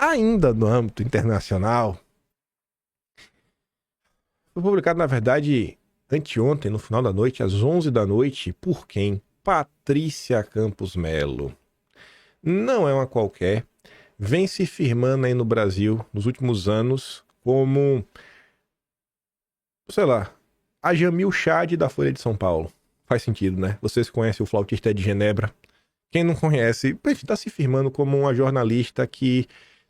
Ainda no âmbito internacional, foi publicado, na verdade, anteontem, no final da noite, às 11 da noite, por quem? Patrícia Campos Melo. Não é uma qualquer, vem se firmando aí no Brasil nos últimos anos como, sei lá, a Jamil Chad da Folha de São Paulo. Faz sentido, né? Vocês conhecem o flautista de Genebra? Quem não conhece, está se firmando como uma jornalista que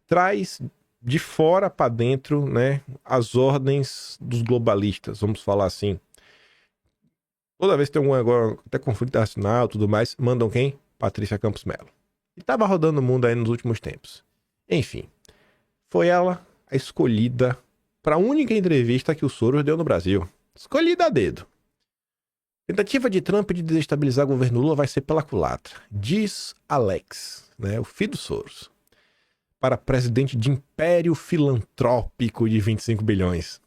traz de fora para dentro, né, as ordens dos globalistas, vamos falar assim. Toda vez que tem agora, até conflito internacional, tudo mais, mandam quem? Patrícia Campos Melo. E tava rodando o mundo aí nos últimos tempos. Enfim, foi ela a escolhida para a única entrevista que o Soros deu no Brasil. Escolhida a dedo. Tentativa de Trump de desestabilizar o governo Lula vai ser pela culatra, diz Alex, né, o filho do Soros, para presidente de império filantrópico de 25 bilhões.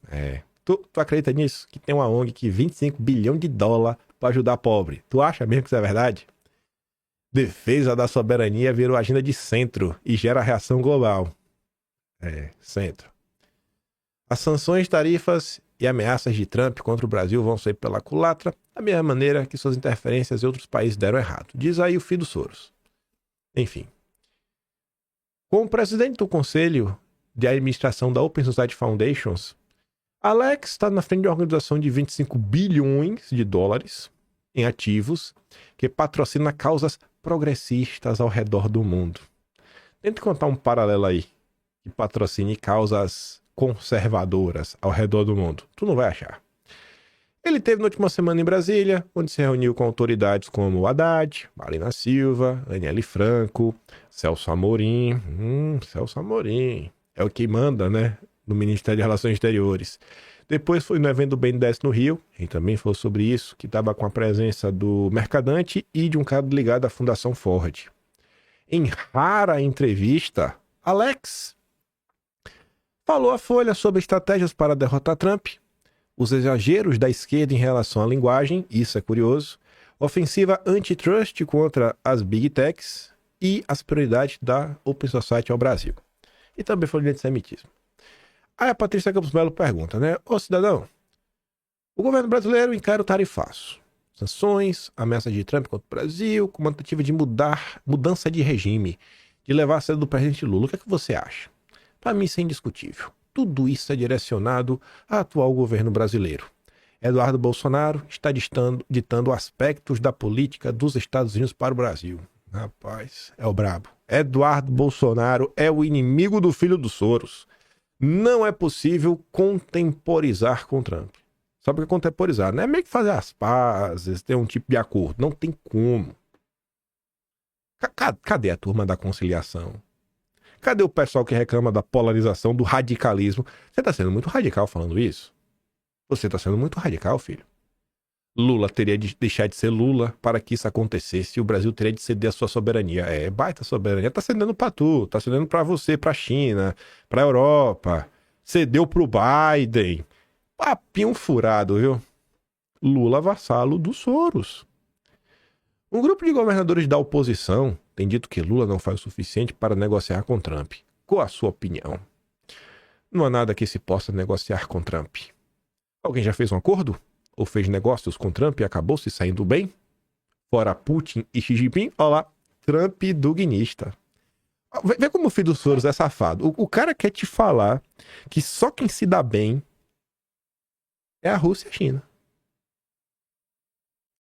Tu acredita nisso? Que tem uma ONG que 25 bilhões de dólares para ajudar pobre. Tu acha mesmo que isso é verdade? Defesa da soberania virou agenda de centro e gera reação global. Centro. As sanções, tarifas e ameaças de Trump contra o Brasil vão sair pela culatra, da mesma maneira que suas interferências em outros países deram errado. Diz aí o filho do Soros. Enfim. Como presidente do Conselho de Administração da Open Society Foundations, Alex está na frente de uma organização de 25 bilhões de dólares em ativos que patrocina causas progressistas ao redor do mundo. Tente contar um paralelo aí que patrocine causas conservadoras ao redor do mundo. Tu não vai achar. Ele teve na última semana em Brasília, onde se reuniu com autoridades como Haddad, Marina Silva, Aniele Franco, Celso Amorim. Celso Amorim é o que manda, né, no Ministério de Relações Exteriores. Depois foi no evento do BNDES no Rio, a gente também falou sobre isso, que estava com a presença do Mercadante e de um cara ligado à Fundação Ford. Em rara entrevista, Alex falou à Folha sobre estratégias para derrotar Trump, os exageros da esquerda em relação à linguagem, isso é curioso, ofensiva antitrust contra as Big Techs e as prioridades da Open Society ao Brasil. E também falou de antissemitismo. Aí a Patrícia Campos Melo pergunta, né? Ô cidadão, o governo brasileiro encara o tarifaço, sanções, ameaça de Trump contra o Brasil, com uma tentativa de mudança de regime, de levar a sede do presidente Lula. O que é que você acha? Para mim isso é indiscutível. Tudo isso é direcionado ao atual governo brasileiro. Eduardo Bolsonaro está ditando aspectos da política dos Estados Unidos para o Brasil. Rapaz, é o brabo. Eduardo Bolsonaro é o inimigo do filho do Soros. Não é possível contemporizar com Trump. Sabe o que é contemporizar? Não é meio que fazer as pazes, ter um tipo de acordo. Não tem como. Cadê a turma da conciliação? Cadê o pessoal que reclama da polarização, do radicalismo? Você está sendo muito radical falando isso? Você está sendo muito radical, filho. Lula teria de deixar de ser Lula para que isso acontecesse e o Brasil teria de ceder a sua soberania. Baita soberania. Tá cedendo para tu, tá cedendo para você, para a China, para a Europa. Cedeu pro Biden. Papinho furado, viu? Lula vassalo dos Soros. Um grupo de governadores da oposição tem dito que Lula não faz o suficiente para negociar com Trump. Qual a sua opinião? Não há nada que se possa negociar com Trump. Alguém já fez um acordo? Ou fez negócios com Trump e acabou se saindo bem? Fora Putin e Xi Jinping, olha lá, Trump duguinista. Vê como o filho dos Soros é safado. O cara quer te falar que só quem se dá bem é a Rússia e a China.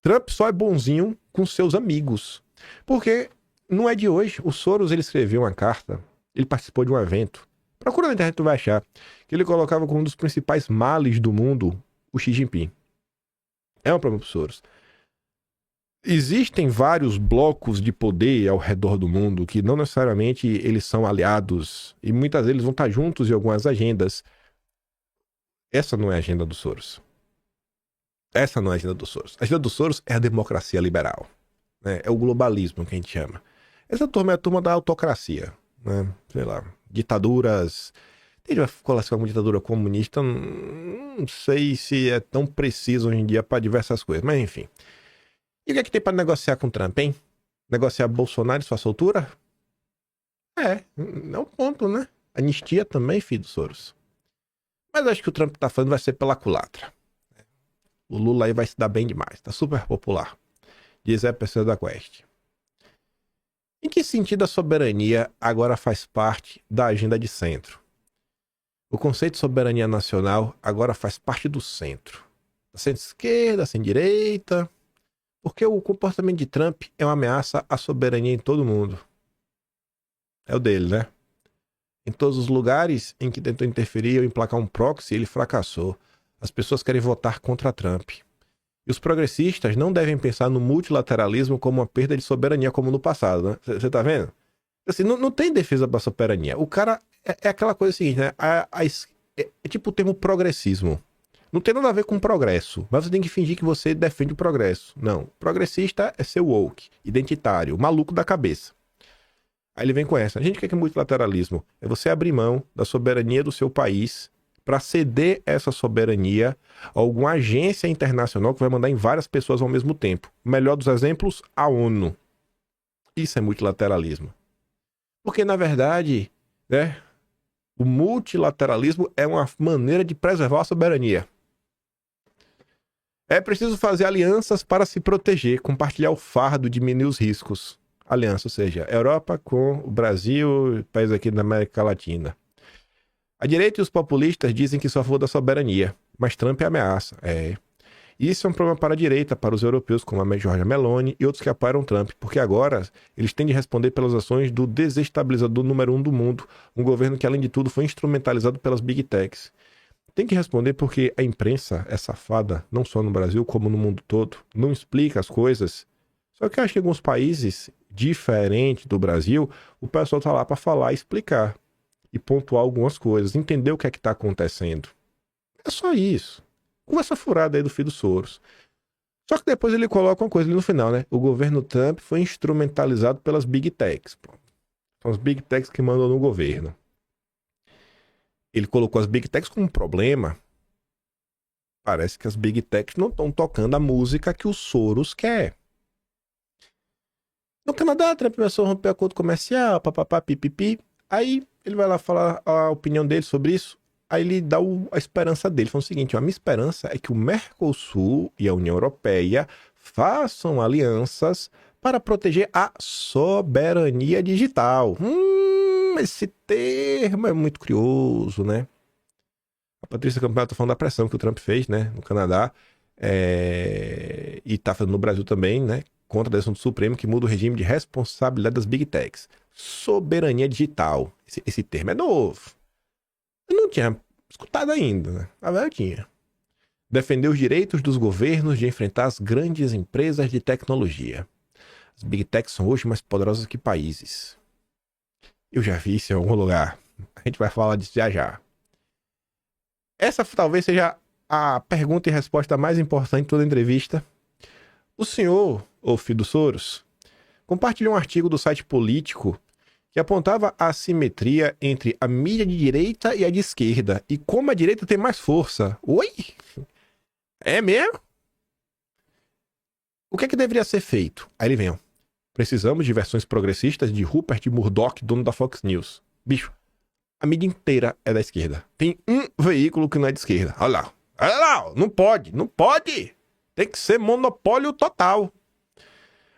Trump só é bonzinho com seus amigos. Porque não é de hoje. O Soros, ele escreveu uma carta, ele participou de um evento. Procura na internet, tu vai achar. Que ele colocava como um dos principais males do mundo o Xi Jinping. É um problema para o Soros. Existem vários blocos de poder ao redor do mundo que não necessariamente eles são aliados. E muitas vezes vão estar juntos em algumas agendas. Essa não é a agenda do Soros. Essa não é a agenda do Soros. A agenda do Soros é a democracia liberal. Né? É o globalismo que a gente chama. Essa turma é a turma da autocracia. Né? Sei lá, ditaduras. A gente vai classificar como ditadura comunista. Não sei se é tão preciso hoje em dia para diversas coisas. Mas enfim. E o que é que tem para negociar com o Trump, hein? Negociar Bolsonaro e sua soltura? É um ponto, né? Anistia também, filho do Soros. Mas acho que o Trump tá falando vai ser pela culatra. O Lula aí vai se dar bem demais. Tá super popular. Diz a pessoa da Quest. Em que sentido a soberania agora faz parte da agenda de centro? O conceito de soberania nacional agora faz parte do centro. Da centro-esquerda, centro-direita. Porque o comportamento de Trump é uma ameaça à soberania em todo mundo. É o dele, né? Em todos os lugares em que tentou interferir ou emplacar um proxy, ele fracassou. As pessoas querem votar contra Trump. E os progressistas não devem pensar no multilateralismo como uma perda de soberania, como no passado, né? Você tá vendo? Assim, não tem defesa da soberania. O cara é aquela coisa seguinte, né? É tipo o termo progressismo. Não tem nada a ver com progresso, mas você tem que fingir que você defende o progresso. Não. Progressista é ser woke, identitário, maluco da cabeça. Aí ele vem com essa. A gente quer que é multilateralismo. É você abrir mão da soberania do seu país para ceder essa soberania a alguma agência internacional que vai mandar em várias pessoas ao mesmo tempo. O melhor dos exemplos, a ONU. Isso é multilateralismo. Porque, na verdade, né, o multilateralismo é uma maneira de preservar a soberania. É preciso fazer alianças para se proteger, compartilhar o fardo, diminuir os riscos. Aliança, ou seja, Europa com o Brasil, país aqui da América Latina. A direita e os populistas dizem que só a favor da soberania, mas Trump é ameaça. Isso é um problema para a direita, para os europeus, como a Giorgia Meloni e outros que apoiam Trump, porque agora eles têm de responder pelas ações do desestabilizador número 1 do mundo, um governo que, além de tudo, foi instrumentalizado pelas Big Techs. Tem que responder porque a imprensa é safada, não só no Brasil, como no mundo todo, não explica as coisas. Só que eu acho que em alguns países, diferente do Brasil, o pessoal tá lá para falar e explicar e pontuar algumas coisas, entender o que é que tá acontecendo. É só isso. Conversa furada aí do filho do Soros. Só que depois ele coloca uma coisa ali no final, né? O governo Trump foi instrumentalizado pelas Big Techs. São as Big Techs que mandam no governo. Ele colocou as Big Techs como um problema. Parece que as Big Techs não estão tocando a música que o Soros quer. No Canadá, Trump começou a romper acordo comercial, papapá, pipipi. Aí ele vai lá falar a opinião dele sobre isso. Aí ele dá a esperança dele. Fala o seguinte: a minha esperança é que o Mercosul e a União Europeia façam alianças para proteger a soberania digital. Esse termo é muito curioso, né? A Patrícia Campbell tá falando da pressão que o Trump fez, né, no Canadá, e tá fazendo no Brasil também, né, contra a decisão do Supremo que muda o regime de responsabilidade das Big Techs. Soberania digital. Esse termo é novo. Eu não tinha escutado ainda, né? Na verdade, eu tinha. Defender os direitos dos governos de enfrentar as grandes empresas de tecnologia. As Big Techs são hoje mais poderosas que países. Eu já vi isso em algum lugar. A gente vai falar disso já já. Essa talvez seja a pergunta e resposta mais importante de toda a entrevista. O senhor, ou filho do Soros, compartilhou um artigo do site Político que apontava a assimetria entre a mídia de direita e a de esquerda, e como a direita tem mais força. Oi? É mesmo? O que é que deveria ser feito? Aí ele vem, ó. Precisamos de versões progressistas de Rupert Murdoch, dono da Fox News. Bicho, a mídia inteira é da esquerda. Tem um veículo que não é de esquerda. Olha lá. Olha lá. Não pode. Não pode. Tem que ser monopólio total.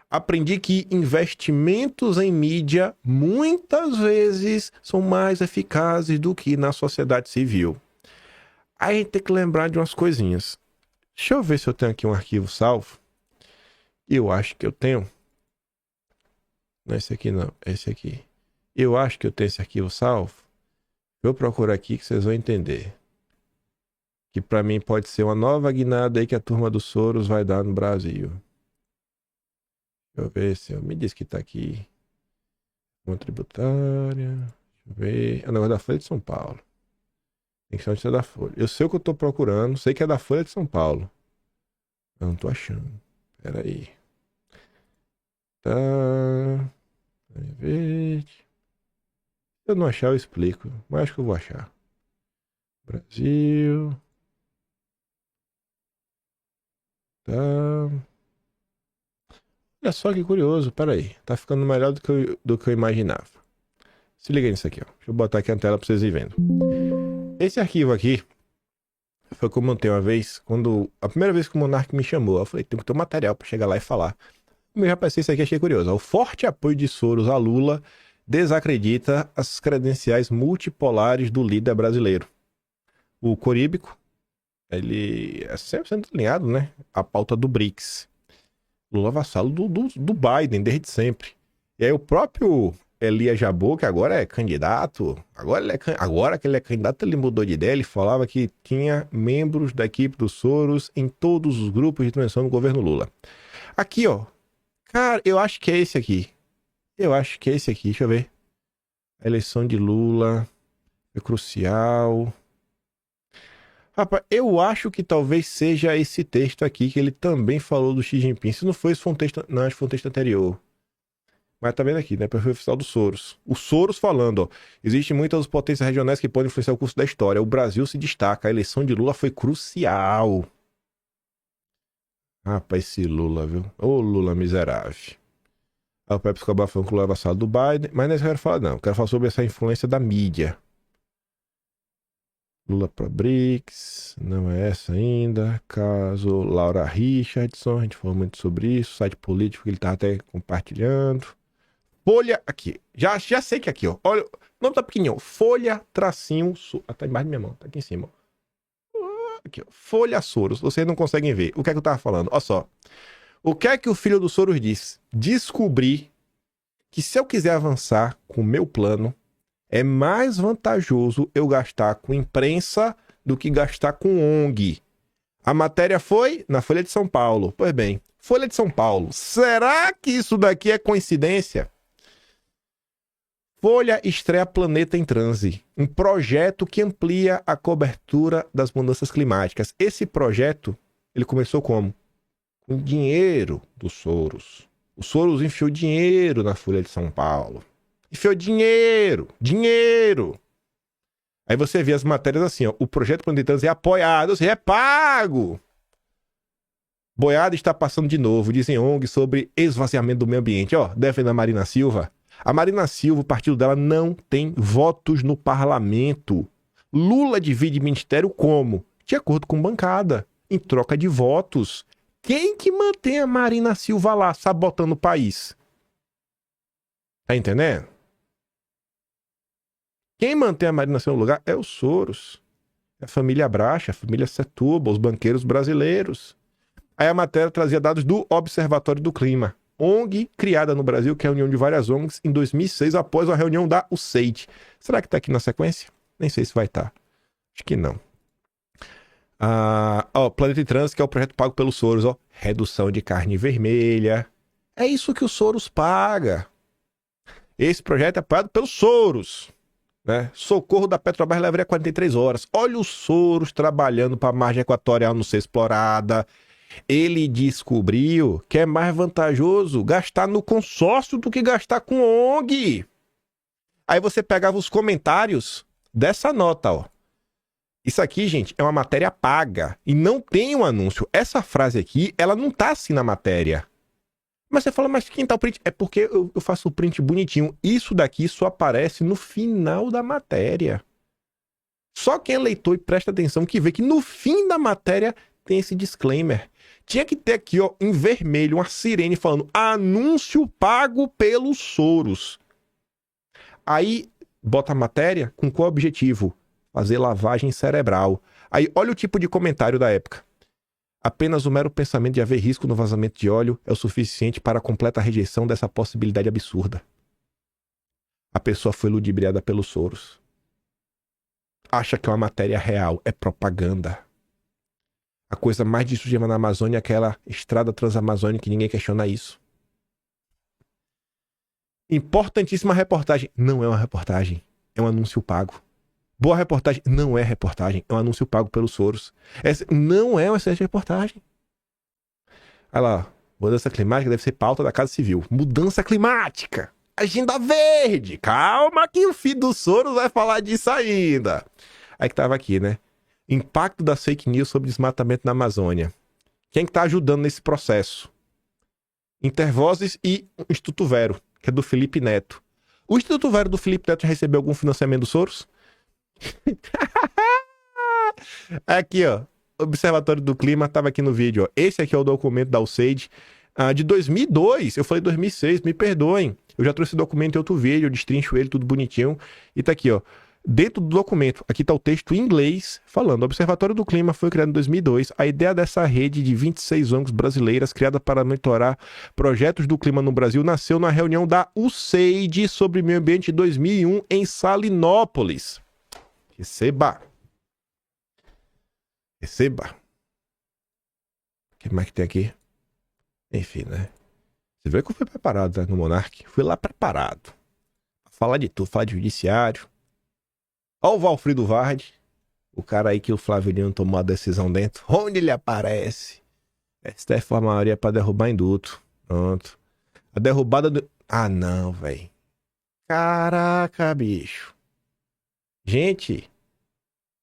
Aprendi que investimentos em mídia muitas vezes são mais eficazes do que na sociedade civil. Aí a gente tem que lembrar de umas coisinhas. Deixa eu ver se eu tenho aqui um arquivo salvo. Eu acho que eu tenho. Não é esse aqui não. É esse aqui. Eu acho que eu tenho esse arquivo salvo. Vou procurar aqui que vocês vão entender. Que pra mim pode ser uma nova guinada aí que a turma do Soros vai dar no Brasil. Deixa eu ver se me diz que tá aqui. Uma tributária. Deixa eu ver. É o negócio da Folha de São Paulo. Tem que ser onde é da Folha. Eu sei o que eu tô procurando. Sei que é da Folha de São Paulo. Eu não tô achando. Pera aí. Tá. Se eu não achar, eu explico. Mas acho que eu vou achar. Brasil. Tá. Olha só que curioso. Pera aí. Tá ficando melhor do que eu imaginava. Se liga nisso aqui, ó. Deixa eu botar aqui na tela pra vocês irem vendo. Esse arquivo aqui foi como eu montei uma vez, a primeira vez que o Monark me chamou, eu falei, tem que ter um material pra chegar lá e falar. Eu já pensei isso aqui, achei curioso. O forte apoio de Soros a Lula desacredita as credenciais multipolares do líder brasileiro. O Coríbico, ele é 100% alinhado, né? A pauta do BRICS. Lula vassalo do Biden, desde sempre. E aí o próprio Elias Jabbour, que agora é candidato, agora que ele é candidato, ele mudou de ideia, ele falava que tinha membros da equipe do Soros em todos os grupos de transição do governo Lula. Aqui, ó. Cara, eu acho que é esse aqui. Deixa eu ver. A eleição de Lula é crucial. Rapaz, eu acho que talvez seja esse texto aqui que ele também falou do Xi Jinping. Se não foi esse, foi um texto, não, acho que foi um texto anterior. Mas tá vendo aqui, né? Perfil oficial do Soros. O Soros falando, ó. Existem muitas potências regionais que podem influenciar o curso da história. O Brasil se destaca. A eleição de Lula foi crucial. Rapaz, esse Lula, viu? Ô Lula miserável. Aí o Pepe Escobar falando que o Lula é vassalo do Biden. Mas não é isso que eu quero falar, não. Eu quero falar sobre essa influência da mídia. Lula para BRICS, não é essa ainda. Caso Laura Richardson, a gente falou muito sobre isso. Site político que ele tá até compartilhando. Folha, aqui. Já sei que aqui, ó. Olha, o nome tá pequenininho. Folha, tracinho, tá embaixo da minha mão, tá aqui em cima. Aqui, ó. Folha Soros. Vocês não conseguem ver. O que é que eu tava falando? Olha só. O que é que o filho do Soros disse? Descobri que se eu quiser avançar com o meu plano, é mais vantajoso eu gastar com imprensa do que gastar com ONG. A matéria foi na Folha de São Paulo. Pois bem, Folha de São Paulo. Será que isso daqui é coincidência? Folha estreia Planeta em Transe, um projeto que amplia a cobertura das mudanças climáticas. Esse projeto, ele começou como? Com dinheiro do Soros. O Soros enfiou dinheiro na Folha de São Paulo. Enfiou dinheiro. Aí você vê as matérias assim, ó. O projeto Planeta em Transe é apoiado, ou seja, é pago. Boiada está passando de novo, dizem ONG sobre esvaziamento do meio ambiente. Ó, defende a Marina Silva. A Marina Silva, o partido dela, não tem votos no parlamento. Lula divide ministério como? De acordo com bancada, em troca de votos. Quem que mantém a Marina Silva lá, sabotando o país? Tá entendendo? Quem mantém a Marina Silva no lugar é o Soros. É a família Bracha, a família Setúbal, os banqueiros brasileiros. Aí a matéria trazia dados do Observatório do Clima. ONG criada no Brasil, que é a união de várias ONGs, em 2006, após a reunião da USAID. Será que tá aqui na sequência? Nem sei se vai estar. Acho que não. Planeta em Trans, que é o projeto pago pelo Soros, ó. Redução de carne vermelha. É isso que o Soros paga. Esse projeto é pago pelo Soros. Né? Socorro da Petrobras levaria 43 horas. Olha o Soros trabalhando para a margem equatorial não ser explorada. Ele descobriu que é mais vantajoso gastar no consórcio do que gastar com ONG. Aí você pegava os comentários dessa nota, ó. Isso aqui, gente, é uma matéria paga e não tem um anúncio. Essa frase aqui, ela não tá assim na matéria. Mas você fala, mas quem tá o print? É porque eu faço o print bonitinho. Isso daqui só aparece no final da matéria. Só quem é leitor e presta atenção que vê que no fim da matéria tem esse disclaimer. Tinha que ter aqui, ó, em vermelho, uma sirene falando anúncio pago pelos Soros. Aí bota a matéria com qual objetivo? Fazer lavagem cerebral. Aí olha o tipo de comentário da época. Apenas o mero pensamento de haver risco no vazamento de óleo é o suficiente para a completa rejeição dessa possibilidade absurda. A pessoa foi ludibriada pelos Soros. Acha que é uma matéria real, é propaganda. A coisa mais destrutiva na Amazônia é aquela estrada transamazônica, ninguém questiona isso. Importantíssima reportagem. Não é uma reportagem, é um anúncio pago. Boa reportagem. Não é reportagem, é um anúncio pago pelos Soros. Essa não é uma excelente reportagem. Olha lá, mudança climática deve ser pauta da Casa Civil. Mudança climática. Agenda verde. Calma que o filho do Soros vai falar disso ainda. Aí que tava aqui, né? Impacto das fake news sobre desmatamento na Amazônia. Quem que tá ajudando nesse processo? Intervozes e Instituto Vero, que é do Felipe Neto. O Instituto Vero do Felipe Neto já recebeu algum financiamento do Soros? Aqui, ó. Observatório do Clima tava aqui no vídeo, ó. Esse aqui é o documento da USAID de 2002. Eu falei 2006, me perdoem. Eu já trouxe esse documento em outro vídeo, eu destrincho ele, tudo bonitinho. E tá aqui, ó. Dentro do documento, aqui está o texto em inglês falando: o Observatório do Clima foi criado em 2002. A ideia dessa rede de 26 ONGs brasileiras criada para monitorar projetos do clima no Brasil nasceu na reunião da USAID sobre meio ambiente de 2001 em Salinópolis. Receba. Receba. O que mais que tem aqui? Enfim, né? Você vê que eu fui preparado, né, no Monark. Fui lá preparado. Falar de tudo, falar de judiciário. Olha o Valfrido Vardi, o cara aí que o Flávio Dino tomou a decisão dentro. Onde ele aparece? STF foi a maioria pra derrubar induto. Pronto. A derrubada do... Ah, não, velho. Caraca, bicho. Gente.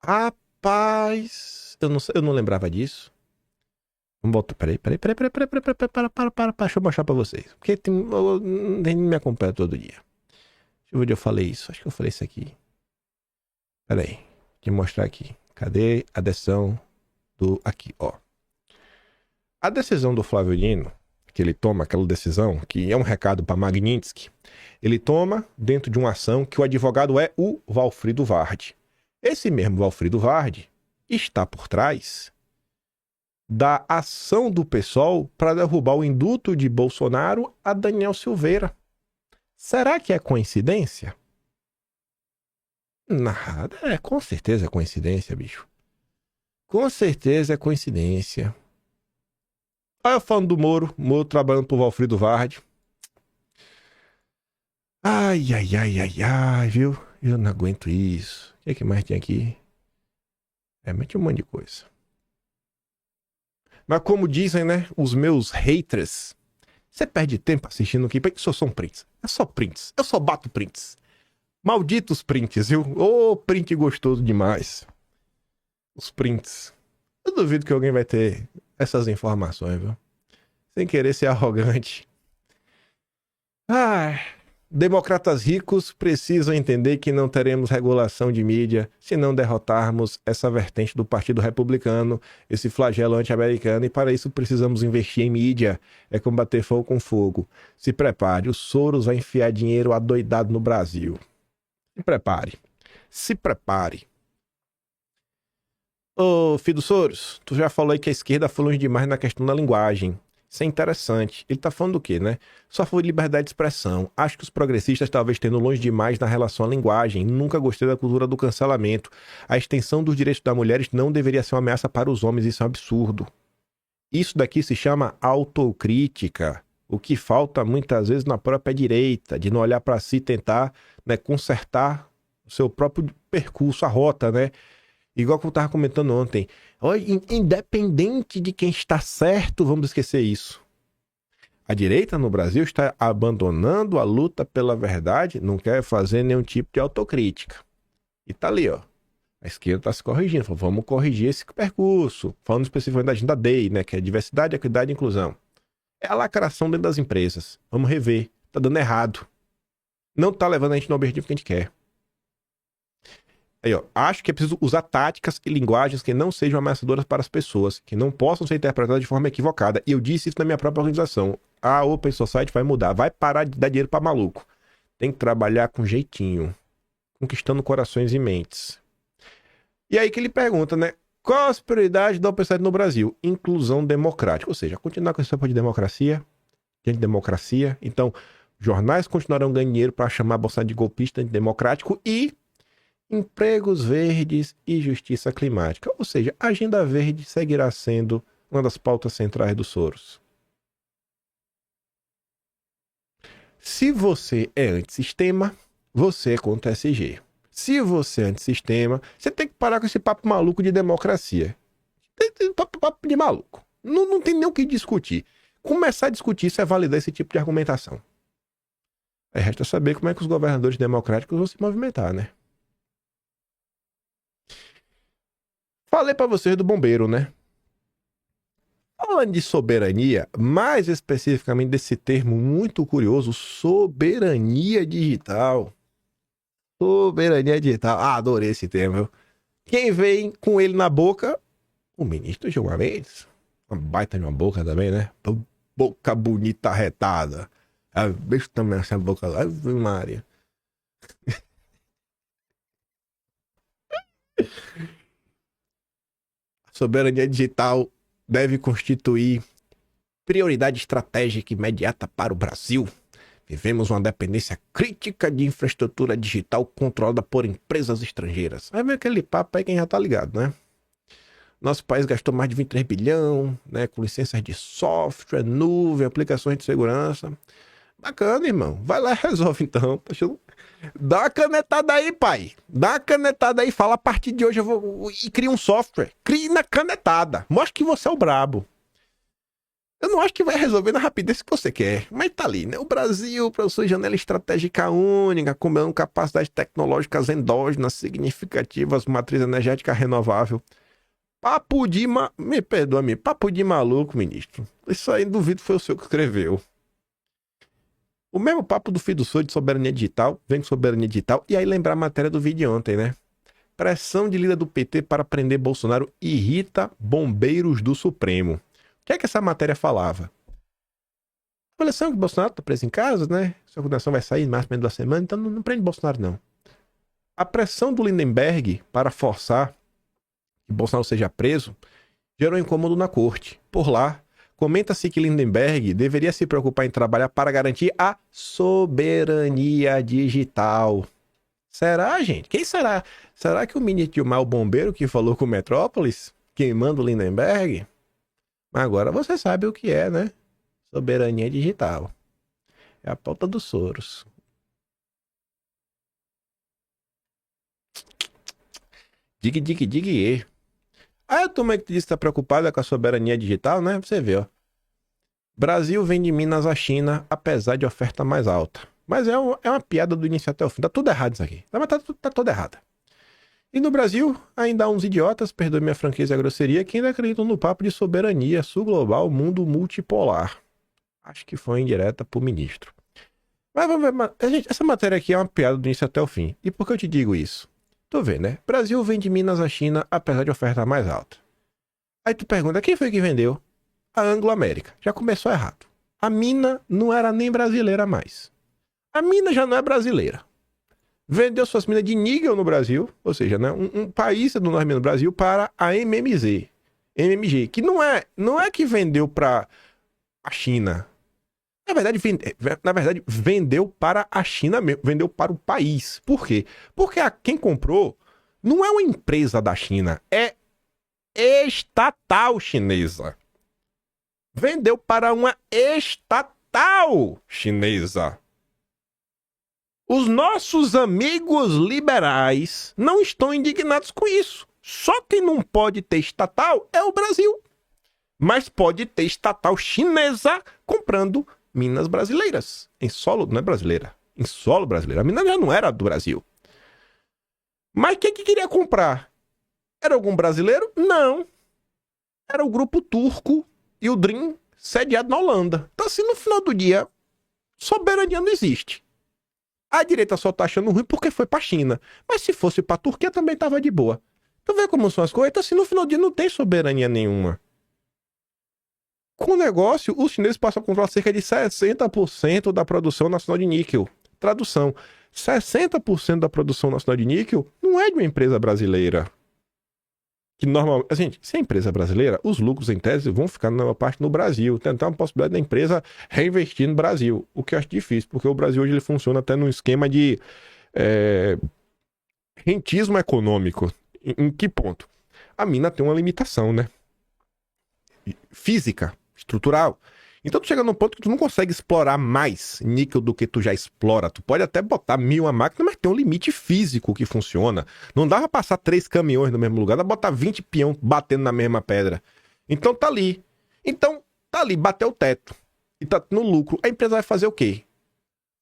Rapaz. Eu não lembrava disso. Vamos voltar. Peraí. Deixa eu mostrar pra vocês. Porque nem me acompanha todo dia. Deixa eu ver onde eu falei isso. Acho que eu falei isso aqui. Peraí, deixa eu mostrar aqui. Cadê a decisão do... Aqui, ó. A decisão do Flávio Dino, que ele toma aquela decisão, que é um recado para Magnitsky, ele toma dentro de uma ação que o advogado é o Valfrido Vardi. Esse mesmo Valfrido Vardi está por trás da ação do PSOL para derrubar o induto de Bolsonaro a Daniel Silveira. Será que é coincidência? Nada, com certeza é coincidência, bicho. Com certeza é coincidência. Olha eu falando do Moro trabalhando pro Valfrido Vardi. Ai, viu? Eu não aguento isso. O que mais tem aqui? Mete um monte de coisa. Mas como dizem, né, os meus haters, você perde tempo assistindo aqui, porque eu sou um prints. É só prints. Eu só bato prints. Malditos prints, viu? Ô, print gostoso demais. Os prints. Eu duvido que alguém vai ter essas informações, viu? Sem querer ser arrogante. Democratas ricos precisam entender que não teremos regulação de mídia se não derrotarmos essa vertente do Partido Republicano, esse flagelo anti-americano, e para isso precisamos investir em mídia. É combater fogo com fogo. Se prepare, o Soros vai enfiar dinheiro adoidado no Brasil. Se prepare. Se prepare. Ô, filho do Soros, tu já falou aí que a esquerda foi longe demais na questão da linguagem. Isso é interessante. Ele tá falando do quê, né? Só foi liberdade de expressão. Acho que os progressistas talvez tendo longe demais na relação à linguagem. Nunca gostei da cultura do cancelamento. A extensão dos direitos das mulheres não deveria ser uma ameaça para os homens. Isso é um absurdo. Isso daqui se chama autocrítica. O que falta muitas vezes na própria direita, de não olhar para si e tentar, né, consertar o seu próprio percurso, a rota, né? Igual que eu estava comentando ontem. Independente de quem está certo, vamos esquecer isso. A direita no Brasil está abandonando a luta pela verdade, não quer fazer nenhum tipo de autocrítica. E tá ali, ó. A esquerda está se corrigindo. Falou, vamos corrigir esse percurso. Falando especificamente da agenda DEI, né? Que é diversidade, equidade e inclusão. É a lacração dentro das empresas. Vamos rever. Tá dando errado. Não tá levando a gente no objetivo que a gente quer. Aí, ó, acho que é preciso usar táticas e linguagens que não sejam ameaçadoras para as pessoas, que não possam ser interpretadas de forma equivocada. E eu disse isso na minha própria organização. A Open Society vai mudar, vai parar de dar dinheiro para maluco. Tem que trabalhar com jeitinho, conquistando corações e mentes. E aí que ele pergunta, né? Qual as prioridades da Open Society no Brasil? Inclusão democrática, ou seja, continuar com esse papo de democracia, de antidemocracia. Então, jornais continuarão ganhando dinheiro para chamar a Bolsonaro de golpista antidemocrático e empregos verdes e justiça climática. Ou seja, a agenda verde seguirá sendo uma das pautas centrais do Soros. Se você é antissistema, você é contra a SG. Se você é antissistema, você tem que parar com esse papo maluco de democracia. Papo de maluco. Não tem nem o que discutir. Começar a discutir isso é validar esse tipo de argumentação. Aí resta saber como é que os governadores democráticos vão se movimentar, né? Falei pra vocês do bombeiro, né? falando de soberania, mais especificamente desse termo muito curioso, soberania digital. Soberania digital. Ah, adorei esse termo, viu? Quem vem com ele na boca? O ministro Gilmar Mendes. Uma baita de uma boca também, né? Boca bonita, arretada. Deixa também essa boca lá, Maria. A soberania digital deve constituir prioridade estratégica imediata para o Brasil. Vivemos uma dependência crítica de infraestrutura digital controlada por empresas estrangeiras. Vai ver aquele papo aí, quem já tá ligado, né? Nosso país gastou mais de 23 bilhões, né? Com licenças de software, nuvem, aplicações de segurança. Bacana, irmão. Vai lá e resolve, então. Dá uma canetada aí, pai. Dá uma canetada aí. Fala, a partir de hoje eu vou... E cria um software. Crie na canetada. Mostre que você é o brabo. Eu não acho que vai resolver na rapidez que você quer, mas tá ali, né? O Brasil, para sua janela estratégica única, combinando capacidades tecnológicas endógenas significativas, matriz energética renovável. Papo de... Me perdoa, papo de maluco, ministro. Isso aí, duvido, foi o senhor que escreveu. O mesmo papo do filho do senhor de soberania digital, vem com soberania digital, e aí lembrar a matéria do vídeo de ontem, né? Pressão de líder do PT para prender Bolsonaro irrita bombeiros do Supremo. O que é que essa matéria falava? A avaliação que o Bolsonaro está preso em casa, né? Sua condenação vai sair mais ou menos da semana, então não prende Bolsonaro, não. A pressão do Lindenberg para forçar que Bolsonaro seja preso gerou incômodo na corte. Por lá, comenta-se que Lindenberg deveria se preocupar em trabalhar para garantir a soberania digital. Será, gente? Quem será? Será que o ministro Gilmar, o bombeiro que falou com o Metrópolis, queimando o Lindenberg? Agora você sabe o que é, né? Soberania digital. É a pauta dos Soros. Digue. Ah, a turma que disse que tá preocupada com a soberania digital, né? Você vê, ó. Brasil vende Minas à China, apesar de oferta mais alta. Mas é uma piada do início até o fim. Tá tudo errado isso aqui. Tá tudo errado. E no Brasil, ainda há uns idiotas, perdoe minha franqueza e a grosseria, que ainda acreditam no papo de soberania sul global, mundo multipolar. Acho que foi indireta pro ministro. Mas vamos ver, gente, essa matéria aqui é uma piada do início até o fim. E por que eu te digo isso? Tu vê, né? Brasil vende Minas à China, apesar de oferta mais alta. Aí tu pergunta, quem foi que vendeu? A Anglo-América. Já começou errado. A mina não era nem brasileira mais. A mina já não é brasileira. Vendeu suas minas de níquel no Brasil, ou seja, né, um país do Norte do Brasil para a MMG, que não é que vendeu para a China. Na verdade, vendeu para a China mesmo, vendeu para o país. Por quê? Porque quem comprou não é uma empresa da China, é estatal chinesa. Vendeu para uma estatal chinesa. Os nossos amigos liberais não estão indignados com isso. Só quem não pode ter estatal é o Brasil. Mas pode ter estatal chinesa comprando minas brasileiras. Em solo, não é brasileira. Em solo brasileiro. A mina já não era do Brasil. Mas quem que queria comprar? Era algum brasileiro? Não. Era o grupo turco e o Dream sediado na Holanda. Então assim, no final do dia, soberania não existe. A direita só tá achando ruim porque foi pra China. Mas se fosse pra Turquia também tava de boa. Tu vê como são as coisas? Então, assim, no final do dia não tem soberania nenhuma. Com o negócio, os chineses passam a controlar cerca de 60% da produção nacional de níquel. Tradução: 60% da produção nacional de níquel não é de uma empresa brasileira. Que normalmente, gente, se é empresa brasileira, os lucros em tese vão ficar na maior parte no Brasil. Tentar uma possibilidade da empresa reinvestir no Brasil, o que eu acho difícil, porque o Brasil hoje ele funciona até num esquema de rentismo econômico. Em que ponto? A mina tem uma limitação, né? Física, estrutural. Então tu chega num ponto que tu não consegue explorar mais níquel do que tu já explora. Tu pode até botar 1000 a máquina, mas tem um limite físico que funciona. Não dá pra passar 3 caminhões no mesmo lugar, dá pra botar 20 peão batendo na mesma pedra. Então tá ali. Bateu o teto. E tá no lucro. A empresa vai fazer o quê?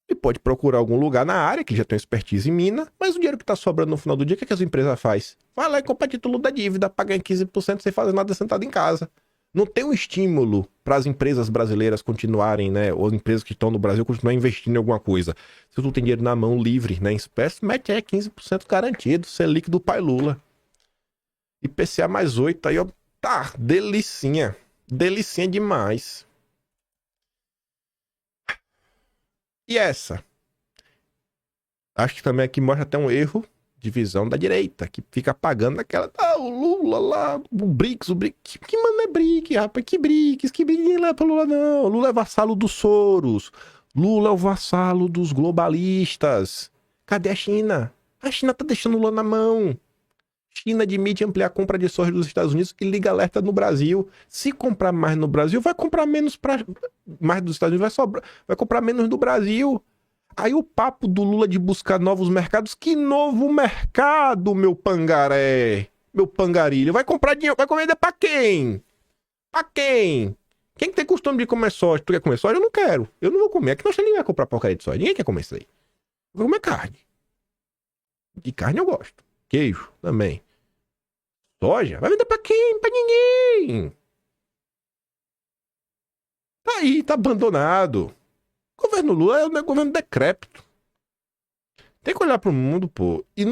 Ele pode procurar algum lugar na área, que já tem expertise em mina, mas o dinheiro que tá sobrando no final do dia, o que as empresas fazem? Vai lá e compra título da dívida, paga em 15% sem fazer nada sentado em casa. Não tem um estímulo para as empresas brasileiras continuarem, né? Ou as empresas que estão no Brasil continuarem investindo em alguma coisa. Se tu tem dinheiro na mão livre, né? Em espécie, mete aí 15% garantido. Selic do pai Lula. IPCA mais 8 aí, ó. Tá, delicinha. Delicinha demais. E essa? Acho que também aqui mostra até um erro de visão da direita, que fica pagando aquela. Ah, o Lula lá, o BRICS. Que mano é BRICS, rapaz? Que BRICS? Que BRICS não é pra Lula, não. Lula é vassalo dos Soros. Lula é o vassalo dos globalistas. Cadê a China? A China tá deixando o Lula na mão. China admite ampliar a compra de soja dos Estados Unidos e liga alerta no Brasil. Se comprar mais no Brasil, vai comprar menos mais dos Estados Unidos, vai comprar menos do Brasil. Aí o papo do Lula de buscar novos mercados, que novo mercado, meu pangaré, meu pangarilho, vai comprar dinheiro, vai comer pra quem? Pra quem? Quem que tem costume de comer soja? Tu quer comer soja? Eu não quero, eu não vou comer, aqui ninguém vai comprar porcaria de soja, ninguém quer comer isso aí. Eu vou comer carne, de carne eu gosto, queijo também. Soja? Vai vender pra quem? Pra ninguém. Tá aí, tá abandonado. O governo Lula é um governo decrépito. Tem que olhar pro mundo, pô. E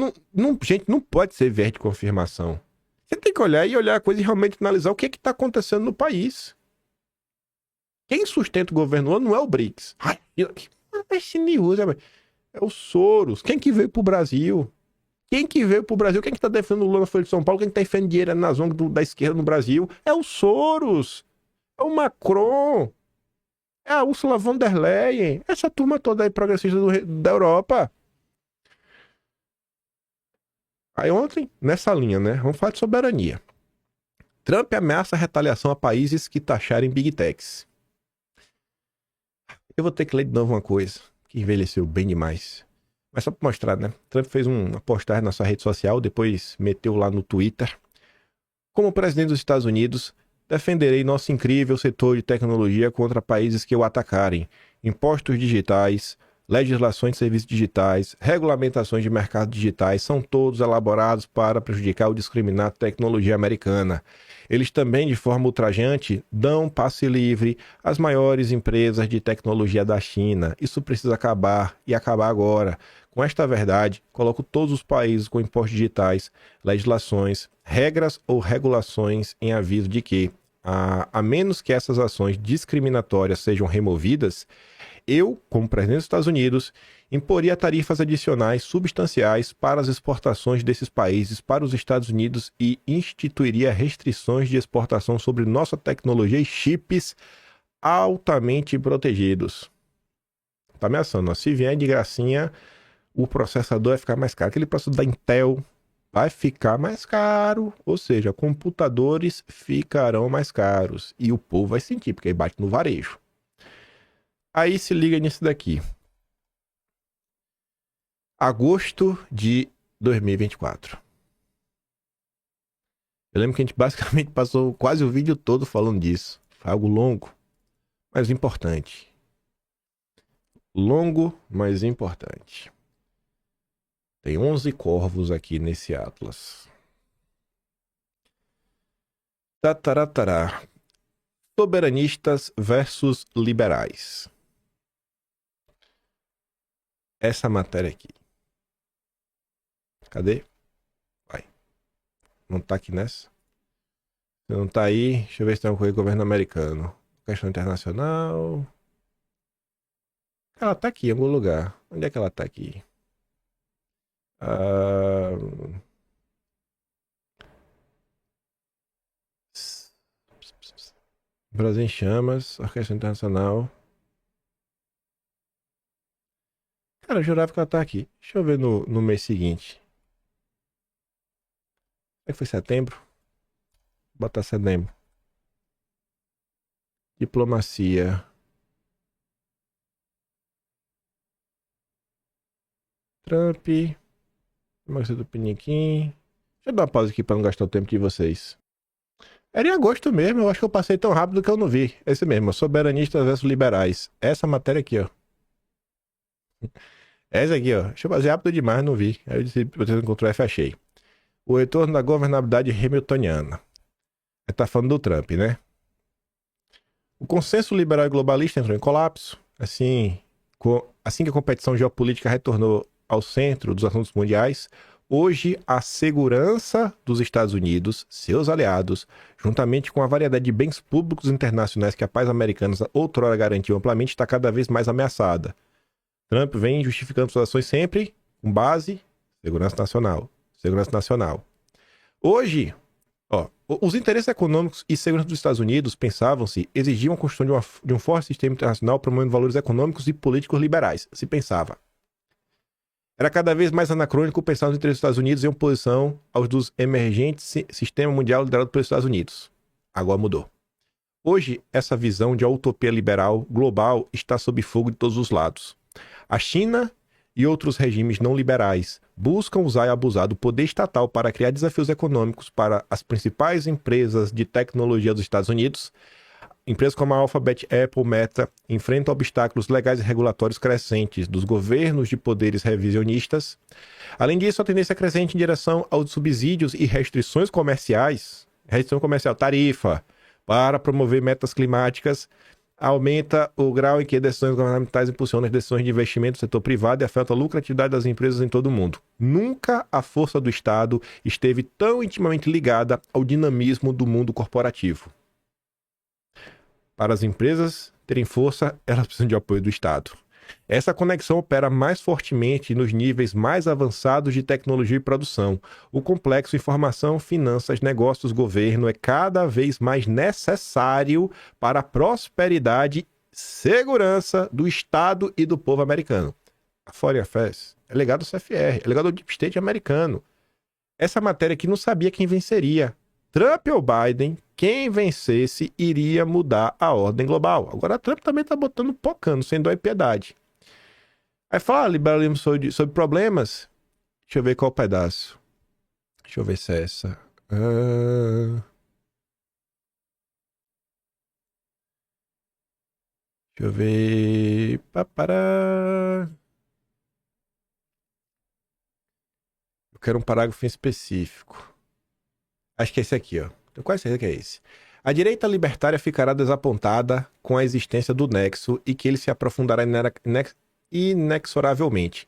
gente, não pode ser viés de confirmação. Você tem que olhar e olhar a coisa e realmente analisar o que tá acontecendo no país. Quem sustenta o governo Lula não é o BRICS. Ai, esse news, é o Soros. Quem que veio pro Brasil? Quem que veio pro Brasil? Quem que tá defendendo o Lula na Folha de São Paulo? Quem que tá defendendo dinheiro nas ONGs da esquerda no Brasil? É o Soros. É o Macron. É a Ursula von der Leyen. Essa turma toda aí progressista da Europa. Aí ontem, nessa linha, né? Vamos falar de soberania. Trump ameaça retaliação a países que taxarem Big Techs. Eu vou ter que ler de novo uma coisa que envelheceu bem demais. Mas só pra mostrar, né? Trump fez uma postagem na sua rede social, depois meteu lá no Twitter. Como presidente dos Estados Unidos, defenderei nosso incrível setor de tecnologia contra países que o atacarem. Impostos digitais, legislações de serviços digitais, regulamentações de mercados digitais são todos elaborados para prejudicar ou discriminar a tecnologia americana. Eles também, de forma ultrajante, dão passe livre às maiores empresas de tecnologia da China. Isso precisa acabar, e acabar agora. Com esta verdade, coloco todos os países com impostos digitais, legislações, regras ou regulações em aviso de que, a menos que essas ações discriminatórias sejam removidas, eu, como presidente dos Estados Unidos, imporia tarifas adicionais substanciais para as exportações desses países para os Estados Unidos e instituiria restrições de exportação sobre nossa tecnologia e chips altamente protegidos. Tá ameaçando, ó. Se vier de gracinha, o processador vai ficar mais caro. Aquele processador da Intel vai ficar mais caro, ou seja, computadores ficarão mais caros e o povo vai sentir, porque aí bate no varejo. Aí se liga nisso daqui. Agosto de 2024. Eu lembro que a gente basicamente passou quase o vídeo todo falando disso. Foi algo longo, mas importante. Longo, mas importante. Tem 11 corvos aqui nesse atlas. Tataratará. Soberanistas versus liberais. Essa matéria aqui. Cadê? Vai. Não tá aqui nessa? Se não tá aí, deixa eu ver se tem alguma coisa do governo americano. Questão internacional. Ela tá aqui em algum lugar. Onde é que ela tá aqui? Brasil em Chamas, Orquestra Internacional. Cara, eu jurava que ela tá aqui. Deixa eu ver no mês seguinte. Será que foi setembro? Vou botar setembro. Diplomacia. Trump. Democracia do Piniquim. Deixa eu dar uma pausa aqui pra não gastar o tempo de vocês. Era em agosto mesmo, eu acho que eu passei tão rápido que eu não vi. Esse mesmo, soberanistas versus liberais. Essa matéria aqui, ó. Essa aqui, ó. Deixa eu fazer rápido demais, não vi. Aí eu disse, botei no Ctrl F, achei. O retorno da governabilidade hamiltoniana. Ele tá falando do Trump, né? O consenso liberal e globalista entrou em colapso. Assim que a competição geopolítica retornou ao centro dos assuntos mundiais, hoje a segurança dos Estados Unidos, seus aliados, juntamente com a variedade de bens públicos internacionais que a paz americana outrora garantiu amplamente, está cada vez mais ameaçada. Trump vem justificando suas ações sempre com base segurança nacional. Segurança nacional. Hoje, os interesses econômicos e segurança dos Estados Unidos, pensavam-se, exigiam a construção de um forte sistema internacional promovendo valores econômicos e políticos liberais. Se pensava. Era cada vez mais anacrônico pensar nos interesses dos Estados Unidos em oposição aos dos emergentes sistema mundial liderado pelos Estados Unidos. Agora mudou. Hoje, essa visão de utopia liberal global está sob fogo de todos os lados. A China e outros regimes não liberais buscam usar e abusar do poder estatal para criar desafios econômicos para as principais empresas de tecnologia dos Estados Unidos. Empresas como a Alphabet, Apple, Meta enfrentam obstáculos legais e regulatórios crescentes dos governos de poderes revisionistas. Além disso, a tendência crescente em direção aos subsídios e restrição comercial, tarifa, para promover metas climáticas, aumenta o grau em que decisões governamentais impulsionam as decisões de investimento do setor privado e afeta a lucratividade das empresas em todo o mundo. Nunca a força do Estado esteve tão intimamente ligada ao dinamismo do mundo corporativo. Para as empresas terem força, elas precisam de apoio do Estado. Essa conexão opera mais fortemente nos níveis mais avançados de tecnologia e produção. O complexo informação, finanças, negócios, governo é cada vez mais necessário para a prosperidade e segurança do Estado e do povo americano. A Foreign Affairs é legado do CFR, é legado do Deep State americano. Essa matéria aqui não sabia quem venceria. Trump ou Biden, quem vencesse iria mudar a ordem global. Agora Trump também está botando pocando, sem dó e piedade. Aí fala liberalismo sobre problemas. Deixa eu ver qual pedaço. Deixa eu ver se é essa. Deixa eu ver. Eu quero um parágrafo em específico. Acho que é esse aqui, ó. Tenho quase certeza que é esse. A direita libertária ficará desapontada com a existência do nexo e que ele se aprofundará inexoravelmente.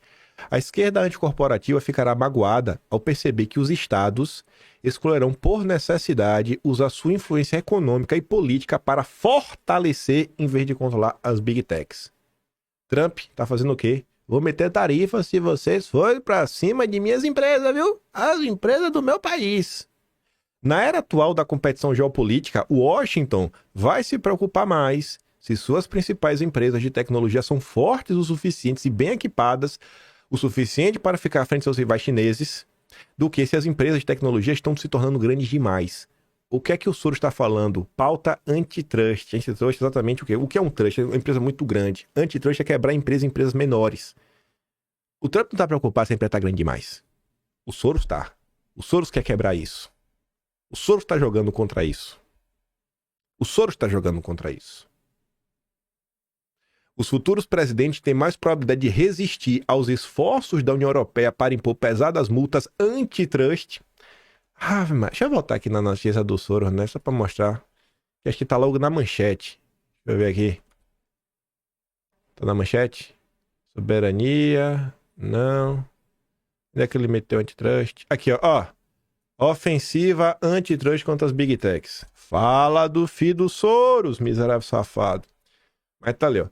A esquerda anticorporativa ficará magoada ao perceber que os estados escolherão por necessidade usar sua influência econômica e política para fortalecer em vez de controlar as big techs. Trump tá fazendo o quê? Vou meter tarifa se vocês forem para cima de minhas empresas, viu? As empresas do meu país. Na era atual da competição geopolítica, Washington vai se preocupar mais se suas principais empresas de tecnologia são fortes o suficiente e bem equipadas o suficiente para ficar à frente de seus rivais chineses, do que se as empresas de tecnologia estão se tornando grandes demais. O que é que o Soros está falando? Pauta antitrust. Antitrust é exatamente o quê? O que é um trust? É uma empresa muito grande. Antitrust é quebrar empresas em empresas menores. O Trump não está preocupado se a empresa está grande demais. O Soros está. O Soros quer quebrar isso. O Soros está jogando contra isso. O Soros está jogando contra isso. Os futuros presidentes têm mais probabilidade de resistir aos esforços da União Europeia para impor pesadas multas antitrust. Mas deixa eu voltar aqui na notícia do Soros, né? Só para mostrar. Acho que tá logo na manchete. Deixa eu ver aqui. Tá na manchete? Soberania. Não. Onde é que ele meteu antitrust? Aqui, ó. Ofensiva antitrust contra as Big Techs. Fala do filho do Soros, miserável safado. Mas tá ali, ó.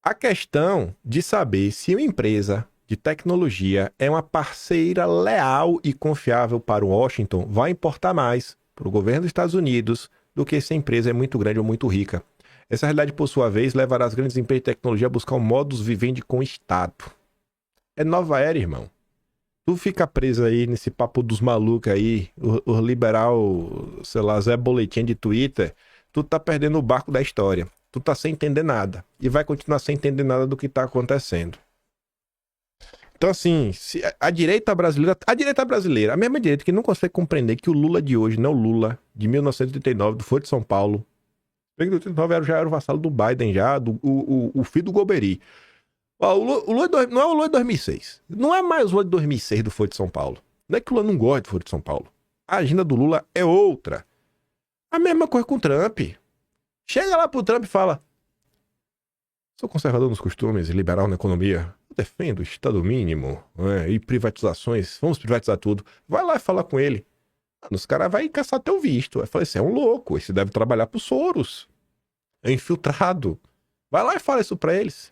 A questão de saber se uma empresa de tecnologia é uma parceira leal e confiável para o Washington vai importar mais para o governo dos Estados Unidos do que se a empresa é muito grande ou muito rica. Essa realidade, por sua vez, levará as grandes empresas de tecnologia a buscar um modus vivendi com o Estado. É nova era, irmão. Tu fica preso aí nesse papo dos malucos aí, o liberal, sei lá, Zé Boletim de Twitter, tu tá perdendo o barco da história. Tu tá sem entender nada. E vai continuar sem entender nada do que tá acontecendo. Então, assim, a direita brasileira, a mesma direita que não consegue compreender que o Lula de hoje não é o Lula de 1989, do Foro de São Paulo. Em 1989 já era o vassalo do Biden, o filho do Golbery. O Lula não é o Lula de 2006. Não é mais o Lula de 2006 do Foro de São Paulo. Não é que o Lula não gosta do Foro de São Paulo. A agenda do Lula é outra. A mesma coisa com o Trump. Chega lá pro Trump e fala: sou conservador nos costumes e liberal na economia. Eu defendo o Estado mínimo, né, e privatizações. Vamos privatizar tudo. Vai lá e fala com ele. Mano, os caras vão caçar teu visto. Aí fala: esse é um louco. Esse deve trabalhar pro Soros. É infiltrado. Vai lá e fala isso pra eles.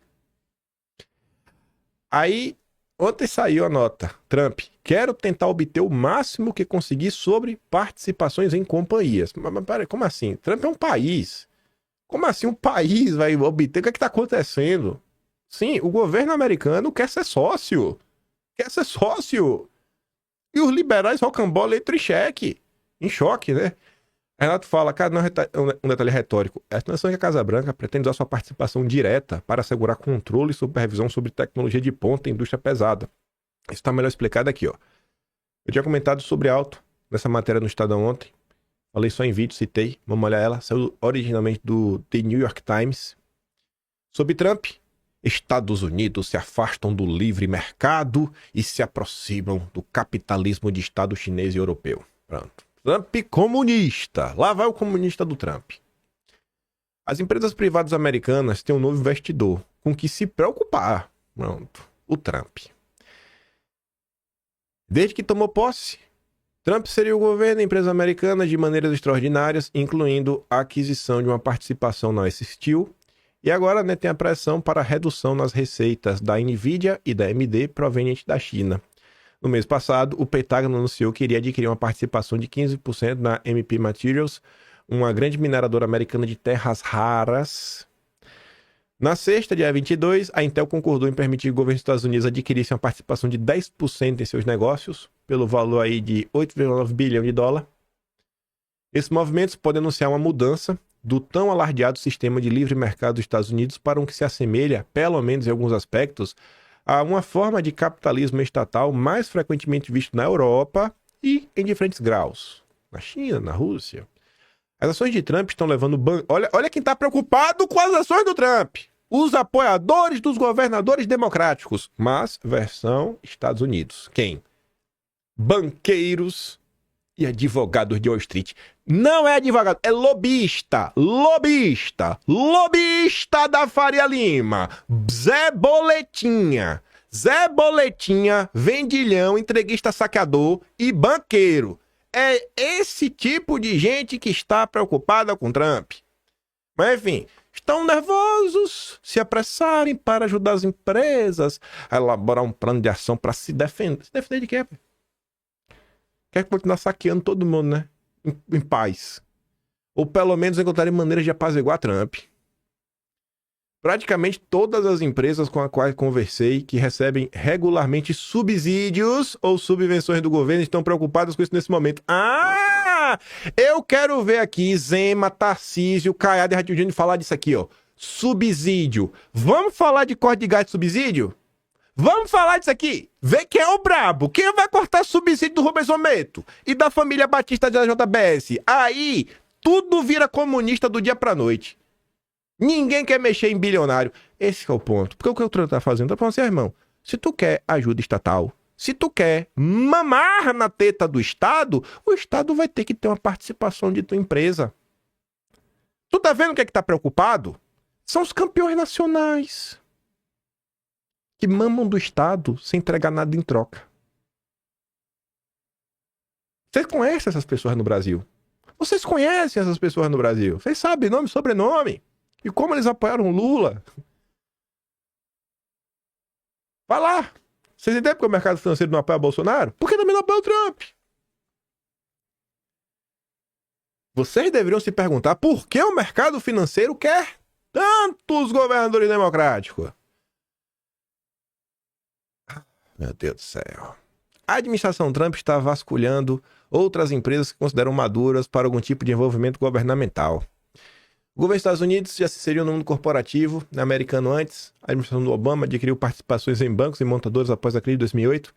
Aí, ontem saiu a nota. Trump: quero tentar obter o máximo que conseguir sobre participações em companhias. Mas peraí, como assim? Trump é um país. Como assim um país vai obter? O que é que tá acontecendo? Sim, o governo americano quer ser sócio. Quer ser sócio. E os liberais rocambole letra em choque, né? Renato fala: cara, não é um detalhe retórico. É a situação que a Casa Branca pretende usar sua participação direta para assegurar controle e supervisão sobre tecnologia de ponta e indústria pesada. Isso está melhor explicado aqui, ó. Eu tinha comentado sobre alto nessa matéria no Estadão ontem. Falei só em vídeo, citei. Vamos olhar ela. Saiu originalmente do The New York Times. Sobre Trump: Estados Unidos se afastam do livre mercado e se aproximam do capitalismo de Estado chinês e europeu. Pronto. Trump comunista. Lá vai o comunista do Trump. As empresas privadas americanas têm um novo investidor com que se preocupar. Pronto. O Trump. Desde que tomou posse, Trump seria o governo da empresa americana de maneiras extraordinárias, incluindo a aquisição de uma participação na US Steel. E agora, né, tem a pressão para a redução nas receitas da Nvidia e da AMD proveniente da China. No mês passado, o Pentágono anunciou que iria adquirir uma participação de 15% na MP Materials, uma grande mineradora americana de terras raras. Na sexta, dia 22, a Intel concordou em permitir que o governo dos Estados Unidos adquirisse uma participação de 10% em seus negócios, pelo valor aí de 8,9 bilhão de dólares. Esses movimentos podem anunciar uma mudança do tão alardeado sistema de livre mercado dos Estados Unidos para um que se assemelha, pelo menos em alguns aspectos, a uma forma de capitalismo estatal mais frequentemente visto na Europa e em diferentes graus. Na China, na Rússia. As ações de Trump estão levando... Olha quem está preocupado com as ações do Trump. Os apoiadores dos governadores democráticos. Mas, versão Estados Unidos. Quem? Banqueiros e advogados de Wall Street. Não é advogado, é lobista. Lobista. Lobista da Faria Lima. Zé Boletinha. Zé Boletinha, vendilhão, entreguista saqueador e banqueiro. É esse tipo de gente que está preocupada com Trump. Mas, enfim, estão nervosos, se apressarem para ajudar as empresas a elaborar um plano de ação para se defender. Se defender de quê? Quer continuar saqueando todo mundo, né? Em paz. Ou pelo menos encontrarem maneiras de apaziguar Trump. Praticamente todas as empresas com as quais conversei que recebem regularmente subsídios ou subvenções do governo estão preocupadas com isso nesse momento. Ah! Eu quero ver aqui Zema, Tarcísio, Caiado e Ratinho Júnior falar disso aqui, ó. Subsídio. Vamos falar de corte de gás de subsídio? Vamos falar disso aqui. Vê quem é o brabo. Quem vai cortar subsídio do Rubens Ometo e da família Batista da JBS? Aí, tudo vira comunista do dia pra noite. Ninguém quer mexer em bilionário. Esse é o ponto. Porque o que o Trump tá fazendo? Tá falando assim, irmão, se tu quer ajuda estatal, se tu quer mamar na teta do Estado, o Estado vai ter que ter uma participação de tua empresa. Tu tá vendo o que é que tá preocupado? São os campeões nacionais que mamam do Estado sem entregar nada em troca. Vocês conhecem essas pessoas no Brasil? Vocês conhecem essas pessoas no Brasil? Vocês sabem nome e sobrenome? E como eles apoiaram Lula? Vai lá. Vocês entendem porque o mercado financeiro não apoia Bolsonaro? Porque também não apoia o Trump. Vocês deveriam se perguntar por que o mercado financeiro quer tantos governadores democráticos. Meu Deus do céu. A administração Trump está vasculhando outras empresas que consideram maduras para algum tipo de envolvimento governamental. O governo dos Estados Unidos já se inseriu no mundo corporativo, americano antes. A administração do Obama adquiriu participações em bancos e montadoras após a crise de 2008.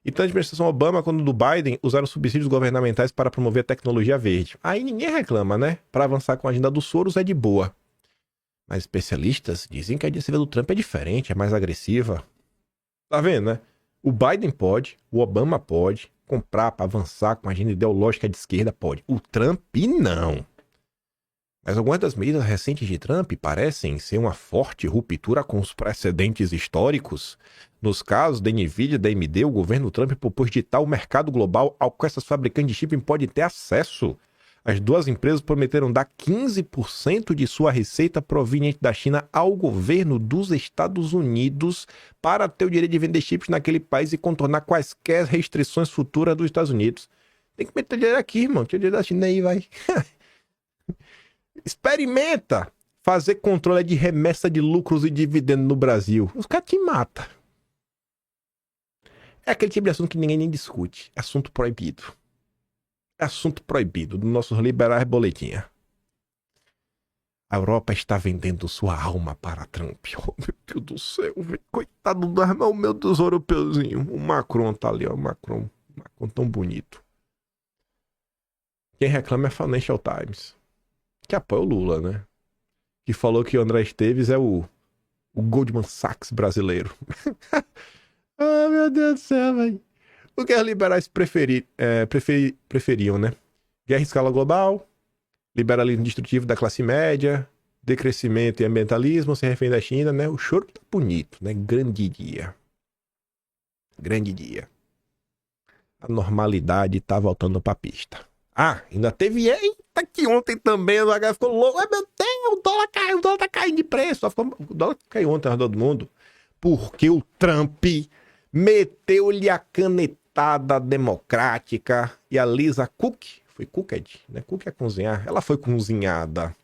E tanto a administração Obama quanto do Biden usaram subsídios governamentais para promover a tecnologia verde. Aí ninguém reclama, né? Para avançar com a agenda dos Soros é de boa. Mas especialistas dizem que a iniciativa do Trump é diferente, é mais agressiva. Tá vendo, né? O Biden pode, o Obama pode comprar para avançar com a agenda ideológica de esquerda, pode. O Trump não. Mas algumas das medidas recentes de Trump parecem ser uma forte ruptura com os precedentes históricos. Nos casos da Nvidia e da AMD, o governo Trump propôs ditar o mercado global ao qual essas fabricantes de chip podem ter acesso. As duas empresas prometeram dar 15% de sua receita proveniente da China ao governo dos Estados Unidos para ter o direito de vender chips naquele país e contornar quaisquer restrições futuras dos Estados Unidos. Tem que meter dinheiro aqui, irmão. Tira o dinheiro da China aí, vai. Experimenta fazer controle de remessa de lucros e dividendos no Brasil. Os caras te matam. É aquele tipo de assunto que ninguém nem discute. É assunto proibido. É assunto proibido dos nossos liberais boletinha. A Europa está vendendo sua alma para Trump. Oh, meu Deus do céu, velho. Coitado do irmão, meu dos europeuzinhos. O Macron tá ali, ó. O Macron tão bonito. Quem reclama é Financial Times. Que apoia o Lula, né? Que falou que o André Esteves é o Goldman Sachs brasileiro. Ah, meu Deus do céu, velho. O que os liberais preferiam, né? Guerra em escala global, liberalismo destrutivo da classe média, decrescimento e ambientalismo, sem refém da China, né? O choro tá bonito, né? Grande dia. Grande dia. A normalidade tá voltando pra pista. Ah, ainda teve... Eita, que ontem também o H ficou louco. Ai, meu Deus, o dólar caiu, o dólar tá caindo de preço. O dólar caiu ontem ao redor do mundo. Porque o Trump meteu-lhe a canetada democrática e a Lisa Cook, foi Cooked, né? Cook é cozinhar, ela foi cozinhada.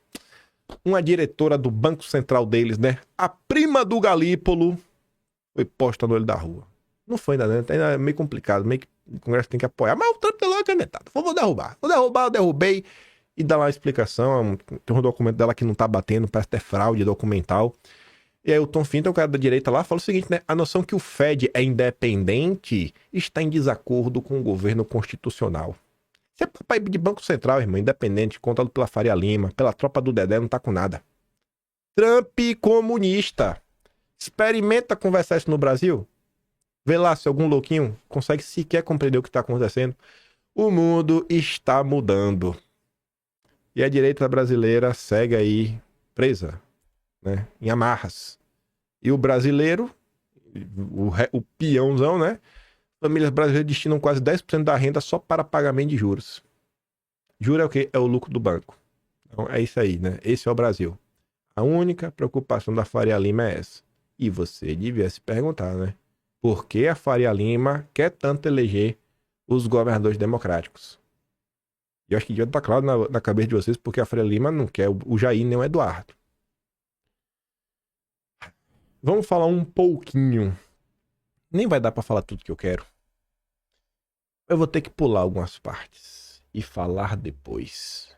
Uma diretora do Banco Central deles, né? A prima do Galípolo foi posta no olho da rua. Não foi ainda, né? Ainda é meio complicado, meio que o Congresso tem que apoiar, mas o Trump deu a canetada. Vou derrubar, eu derrubei e dá lá uma explicação. Tem um documento dela que não tá batendo, parece até fraude documental. E aí o Tom Finton, o cara da direita lá, fala o seguinte, né? A noção que o Fed é independente está em desacordo com o governo constitucional. Se é papai de Banco Central, irmão, independente, controlado pela Faria Lima, pela tropa do Dedé, não tá com nada. Trump comunista. Experimenta conversar isso no Brasil. Vê lá se algum louquinho consegue sequer compreender o que está acontecendo. O mundo está mudando. E a direita brasileira segue aí presa, né, em amarras. E o brasileiro, o peãozão, né? Famílias brasileiras destinam quase 10% da renda só para pagamento de juros. Juro é o quê? É o lucro do banco. Então é isso aí, né? Esse é o Brasil. A única preocupação da Faria Lima é essa. E você devia se perguntar, né? Por que a Faria Lima quer tanto eleger os governadores democráticos? E eu acho que devia estar claro na cabeça de vocês porque a Faria Lima não quer o Jair nem o Eduardo. Vamos falar um pouquinho. Nem vai dar pra falar tudo que eu quero. Eu vou ter que pular algumas partes e falar depois.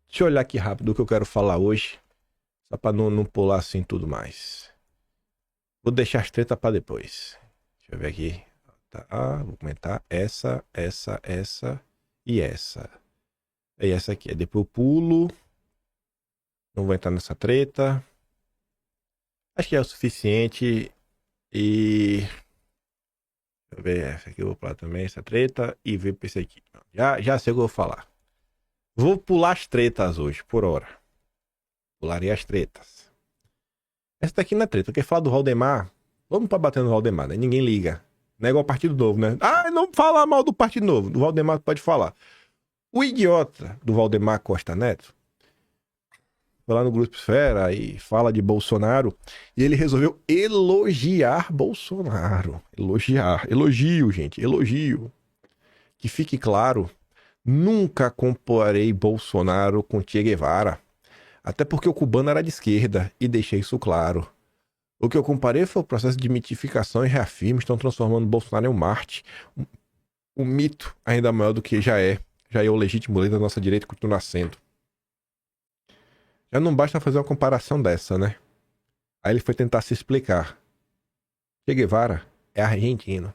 Deixa eu olhar aqui rápido o que eu quero falar hoje. Só pra não pular assim tudo mais. Vou deixar as tretas pra depois. Deixa eu ver aqui. Tá, vou comentar essa e essa. E essa aqui. Depois eu pulo. Não vou entrar nessa treta. Acho que é o suficiente. E... deixa eu ver essa aqui. Eu vou pular também essa treta. E ver pra esse aqui. Já sei o que eu vou falar. Vou pular as tretas hoje, por hora. Pularei as tretas. Essa daqui não é treta. Eu quero falar do Valdemar. Vamos pra bater no Valdemar, né? Ninguém liga. Não é igual o Partido Novo, né? Ah, não fala mal do Partido Novo. Do Valdemar pode falar. O idiota do Valdemar Costa Neto foi lá no Grupo Esfera e fala de Bolsonaro. E ele resolveu elogiar Bolsonaro. Elogio, gente. Elogio. Que fique claro, nunca comparei Bolsonaro com Che Guevara. Até porque o cubano era de esquerda. E deixei isso claro. O que eu comparei foi o processo de mitificação e reafirmo. Estão transformando Bolsonaro em um Marte. Um mito ainda maior do que já é. Já é o legítimo líder da nossa direita e continua sendo. Já não basta fazer uma comparação dessa, né? Aí ele foi tentar se explicar. Che Guevara é argentino.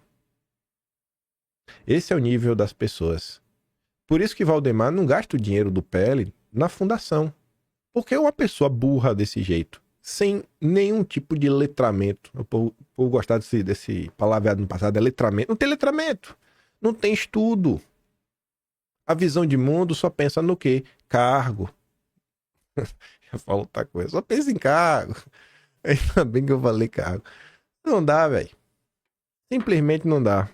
Esse é o nível das pessoas. Por isso que Valdemar não gasta o dinheiro do PL na fundação. Porque uma pessoa burra desse jeito, sem nenhum tipo de letramento. Eu vou gostar desse palavreado no passado, é letramento. Não tem letramento. Não tem estudo. A visão de mundo só pensa no quê? Cargo. Já falo outra coisa. Só pensa em cargo. Ainda bem que eu falei cargo. Não dá, velho. Simplesmente não dá.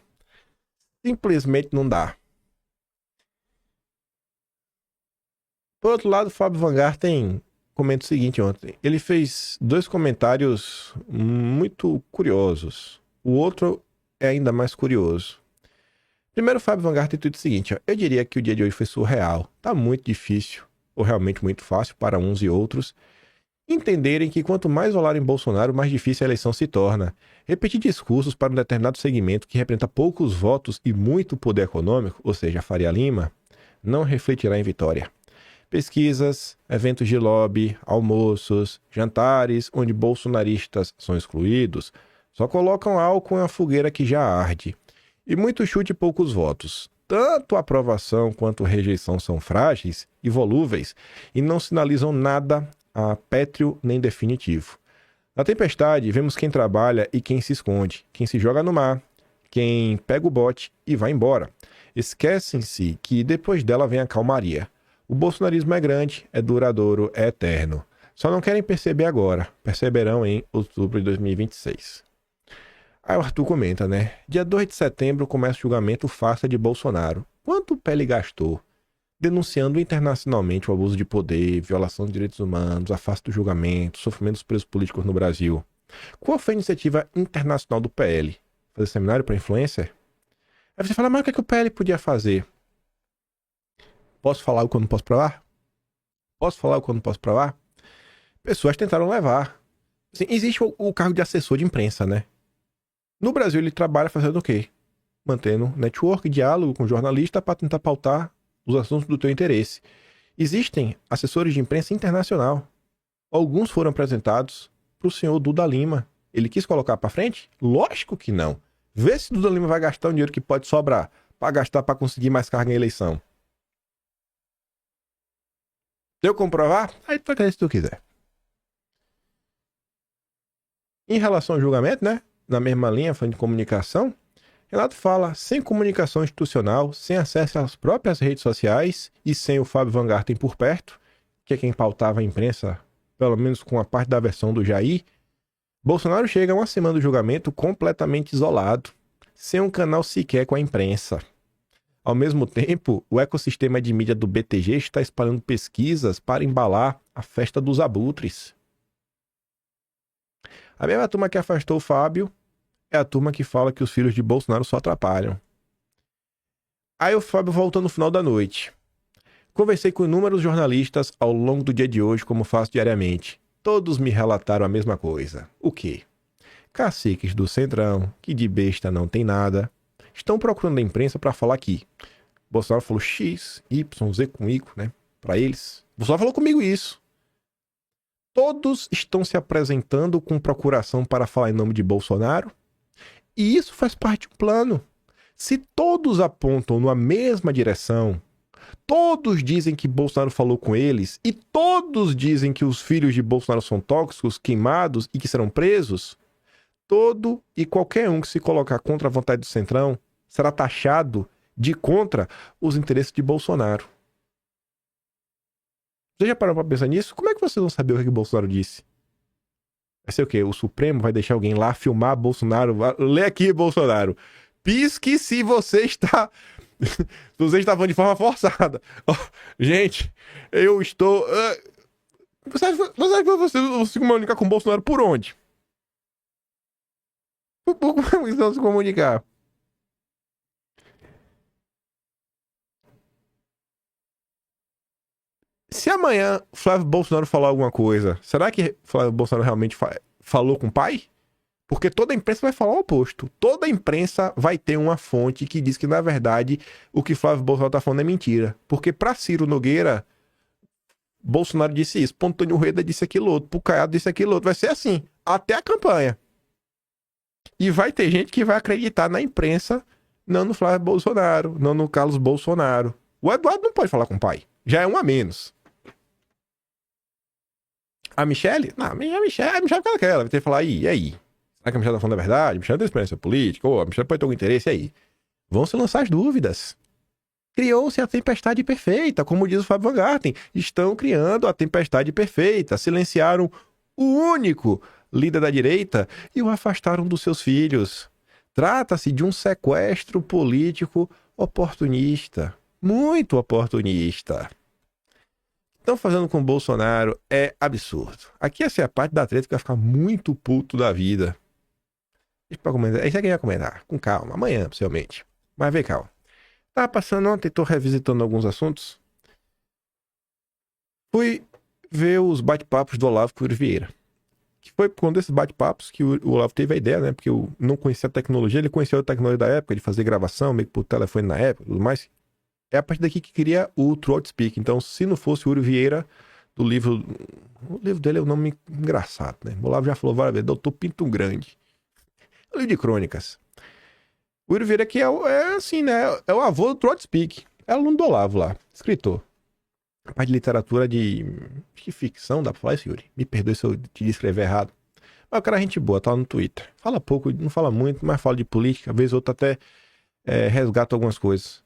Simplesmente não dá. Por outro lado, o Fábio Vangarten comenta o seguinte ontem. Ele fez dois comentários muito curiosos. O outro é ainda mais curioso. Primeiro, o Fábio Vangarten tuita o seguinte. Ó, eu diria que o dia de hoje foi surreal. Tá muito difícil, ou realmente muito fácil para uns e outros, entenderem que quanto mais rolarem Bolsonaro, mais difícil a eleição se torna. Repetir discursos para um determinado segmento que representa poucos votos e muito poder econômico, ou seja, a Faria Lima, não refletirá em vitória. Pesquisas, eventos de lobby, almoços, jantares onde bolsonaristas são excluídos, só colocam álcool na fogueira que já arde. E muito chute e poucos votos. Tanto a aprovação quanto a rejeição são frágeis e volúveis e não sinalizam nada a pétreo nem definitivo. Na tempestade, vemos quem trabalha e quem se esconde, quem se joga no mar, quem pega o bote e vai embora. Esquecem-se que depois dela vem a calmaria. O bolsonarismo é grande, é duradouro, é eterno. Só não querem perceber agora. Perceberão em outubro de 2026. Aí o Arthur comenta, né? Dia 2 de setembro começa o julgamento farsa de Bolsonaro. Quanto o ele gastou denunciando internacionalmente o abuso de poder, violação de direitos humanos, afasta do julgamento, sofrimento dos presos políticos no Brasil? Qual foi a iniciativa internacional do PL? Fazer seminário para influencer? Aí você fala, mas o que, é que o PL podia fazer? Posso falar o que eu não posso provar? Posso falar o que eu não posso provar? Pessoas tentaram levar. Assim, existe o cargo de assessor de imprensa, né? No Brasil ele trabalha fazendo o quê? Mantendo network, diálogo com jornalista para tentar pautar os assuntos do teu interesse. Existem assessores de imprensa internacional. Alguns foram apresentados para o senhor Duda Lima. Ele quis colocar para frente? Lógico que não. Vê se Duda Lima vai gastar o dinheiro que pode sobrar para gastar para conseguir mais carga em eleição. Se eu comprovar, aí tu acredita se tu quiser. Em relação ao julgamento, né? Na mesma linha, falando de comunicação, Renato fala, sem comunicação institucional, sem acesso às próprias redes sociais e sem o Fábio Vangarten por perto, que é quem pautava a imprensa, pelo menos com a parte da versão do Jair, Bolsonaro chega a uma semana do julgamento completamente isolado, sem um canal sequer com a imprensa. Ao mesmo tempo, o ecossistema de mídia do BTG está espalhando pesquisas para embalar a festa dos abutres. A mesma turma que afastou o Fábio é a turma que fala que os filhos de Bolsonaro só atrapalham. Aí o Fábio voltou no final da noite. Conversei com inúmeros jornalistas ao longo do dia de hoje, como faço diariamente. Todos me relataram a mesma coisa. O quê? Caciques do Centrão, que de besta não tem nada, estão procurando a imprensa para falar que Bolsonaro falou X, Y, Z comigo, né? Para eles. Bolsonaro falou comigo isso. Todos estão se apresentando com procuração para falar em nome de Bolsonaro. E isso faz parte do plano. Se todos apontam na mesma direção, todos dizem que Bolsonaro falou com eles, e todos dizem que os filhos de Bolsonaro são tóxicos, queimados e que serão presos, todo e qualquer um que se colocar contra a vontade do Centrão será taxado de contra os interesses de Bolsonaro. Você já parou para pensar nisso? Como é que vocês vão saber o que o Bolsonaro disse? Vai ser o quê? O Supremo vai deixar alguém lá filmar Bolsonaro? Lê aqui, Bolsonaro. Pisque se você está... se você está falando de forma forçada. Oh, gente, eu estou... Você vai se comunicar com o Bolsonaro por onde? Como é que vocês vão se comunicar? Se amanhã Flávio Bolsonaro falar alguma coisa, será que Flávio Bolsonaro realmente falou com o pai? Porque toda a imprensa vai falar o oposto. Toda a imprensa vai ter uma fonte que diz que, na verdade, o que Flávio Bolsonaro tá falando é mentira. Porque para Ciro Nogueira, Bolsonaro disse isso. Para Antônio Rueda disse aquilo outro. Para o Caiado disse aquilo outro. Vai ser assim, até a campanha. E vai ter gente que vai acreditar na imprensa, não no Flávio Bolsonaro, não no Carlos Bolsonaro. O Eduardo não pode falar com o pai. Já é um a menos. A Michelle? Não, a Michelle fica naquela. Vai ter que falar, e aí? Será que a Michelle tá falando a verdade? A Michelle tem experiência política? Ou a Michelle pode ter algum interesse aí? Vão se lançar as dúvidas. Criou-se a tempestade perfeita, como diz o Fábio Van Garten. Estão criando a tempestade perfeita. Silenciaram o único líder da direita e o afastaram dos seus filhos. Trata-se de um sequestro político oportunista. Muito oportunista. Estão fazendo com o Bolsonaro é absurdo. Aqui essa é a parte da treta que vai ficar muito puto da vida. Deixa eu comentar. Isso aqui eu ia comentar. Com calma. Amanhã, possivelmente. Mas vem calma. Tava passando ontem, tô revisitando alguns assuntos. Fui ver os bate-papos do Olavo com o Yuri Vieira. Que foi por um desses bate-papos que o Olavo teve a ideia, né? Porque eu não conhecia a tecnologia, ele conhecia a tecnologia da época, de fazer gravação, meio que por telefone na época e tudo mais. É a partir daqui que cria o Throat Speak. Então, se não fosse o Yuri Vieira, do livro... O livro dele é um nome engraçado, né? O Olavo já falou várias vezes, Doutor Pinto Grande. É um livro de crônicas. O Yuri Vieira que é assim, né? É o avô do Throat Speak. É aluno do Olavo lá, escritor. A parte de literatura de ficção, dá pra falar isso, Yuri? Me perdoe se eu te descrever errado. Mas o cara é gente boa, tá lá no Twitter. Fala pouco, não fala muito, mas fala de política. Às vezes outro até resgata algumas coisas.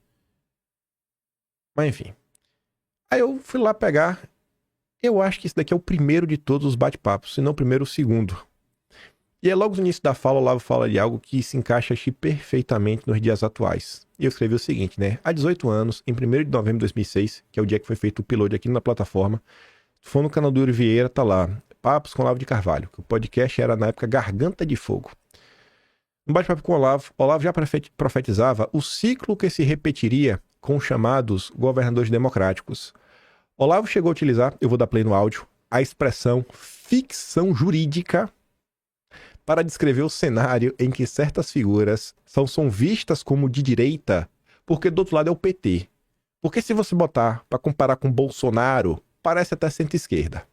Mas enfim. Aí eu fui lá pegar. Eu acho que esse daqui é o primeiro de todos os bate-papos, se não o primeiro, o segundo. E é logo no início da fala, o Olavo fala de algo que se encaixa perfeitamente nos dias atuais. E eu escrevi o seguinte, né? Há 18 anos, em 1º de novembro de 2006, que é o dia que foi feito o upload aqui na plataforma, foi no canal do Yuri Vieira, tá lá, Papos com Olavo de Carvalho, que o podcast era na época Garganta de Fogo. No bate-papo com o Olavo já profetizava o ciclo que se repetiria com os chamados governadores democráticos. Olavo chegou a utilizar, eu vou dar play no áudio, a expressão ficção jurídica para descrever o cenário em que certas figuras são vistas como de direita, porque do outro lado é o PT. Porque se você botar para comparar com Bolsonaro, parece até centro-esquerda.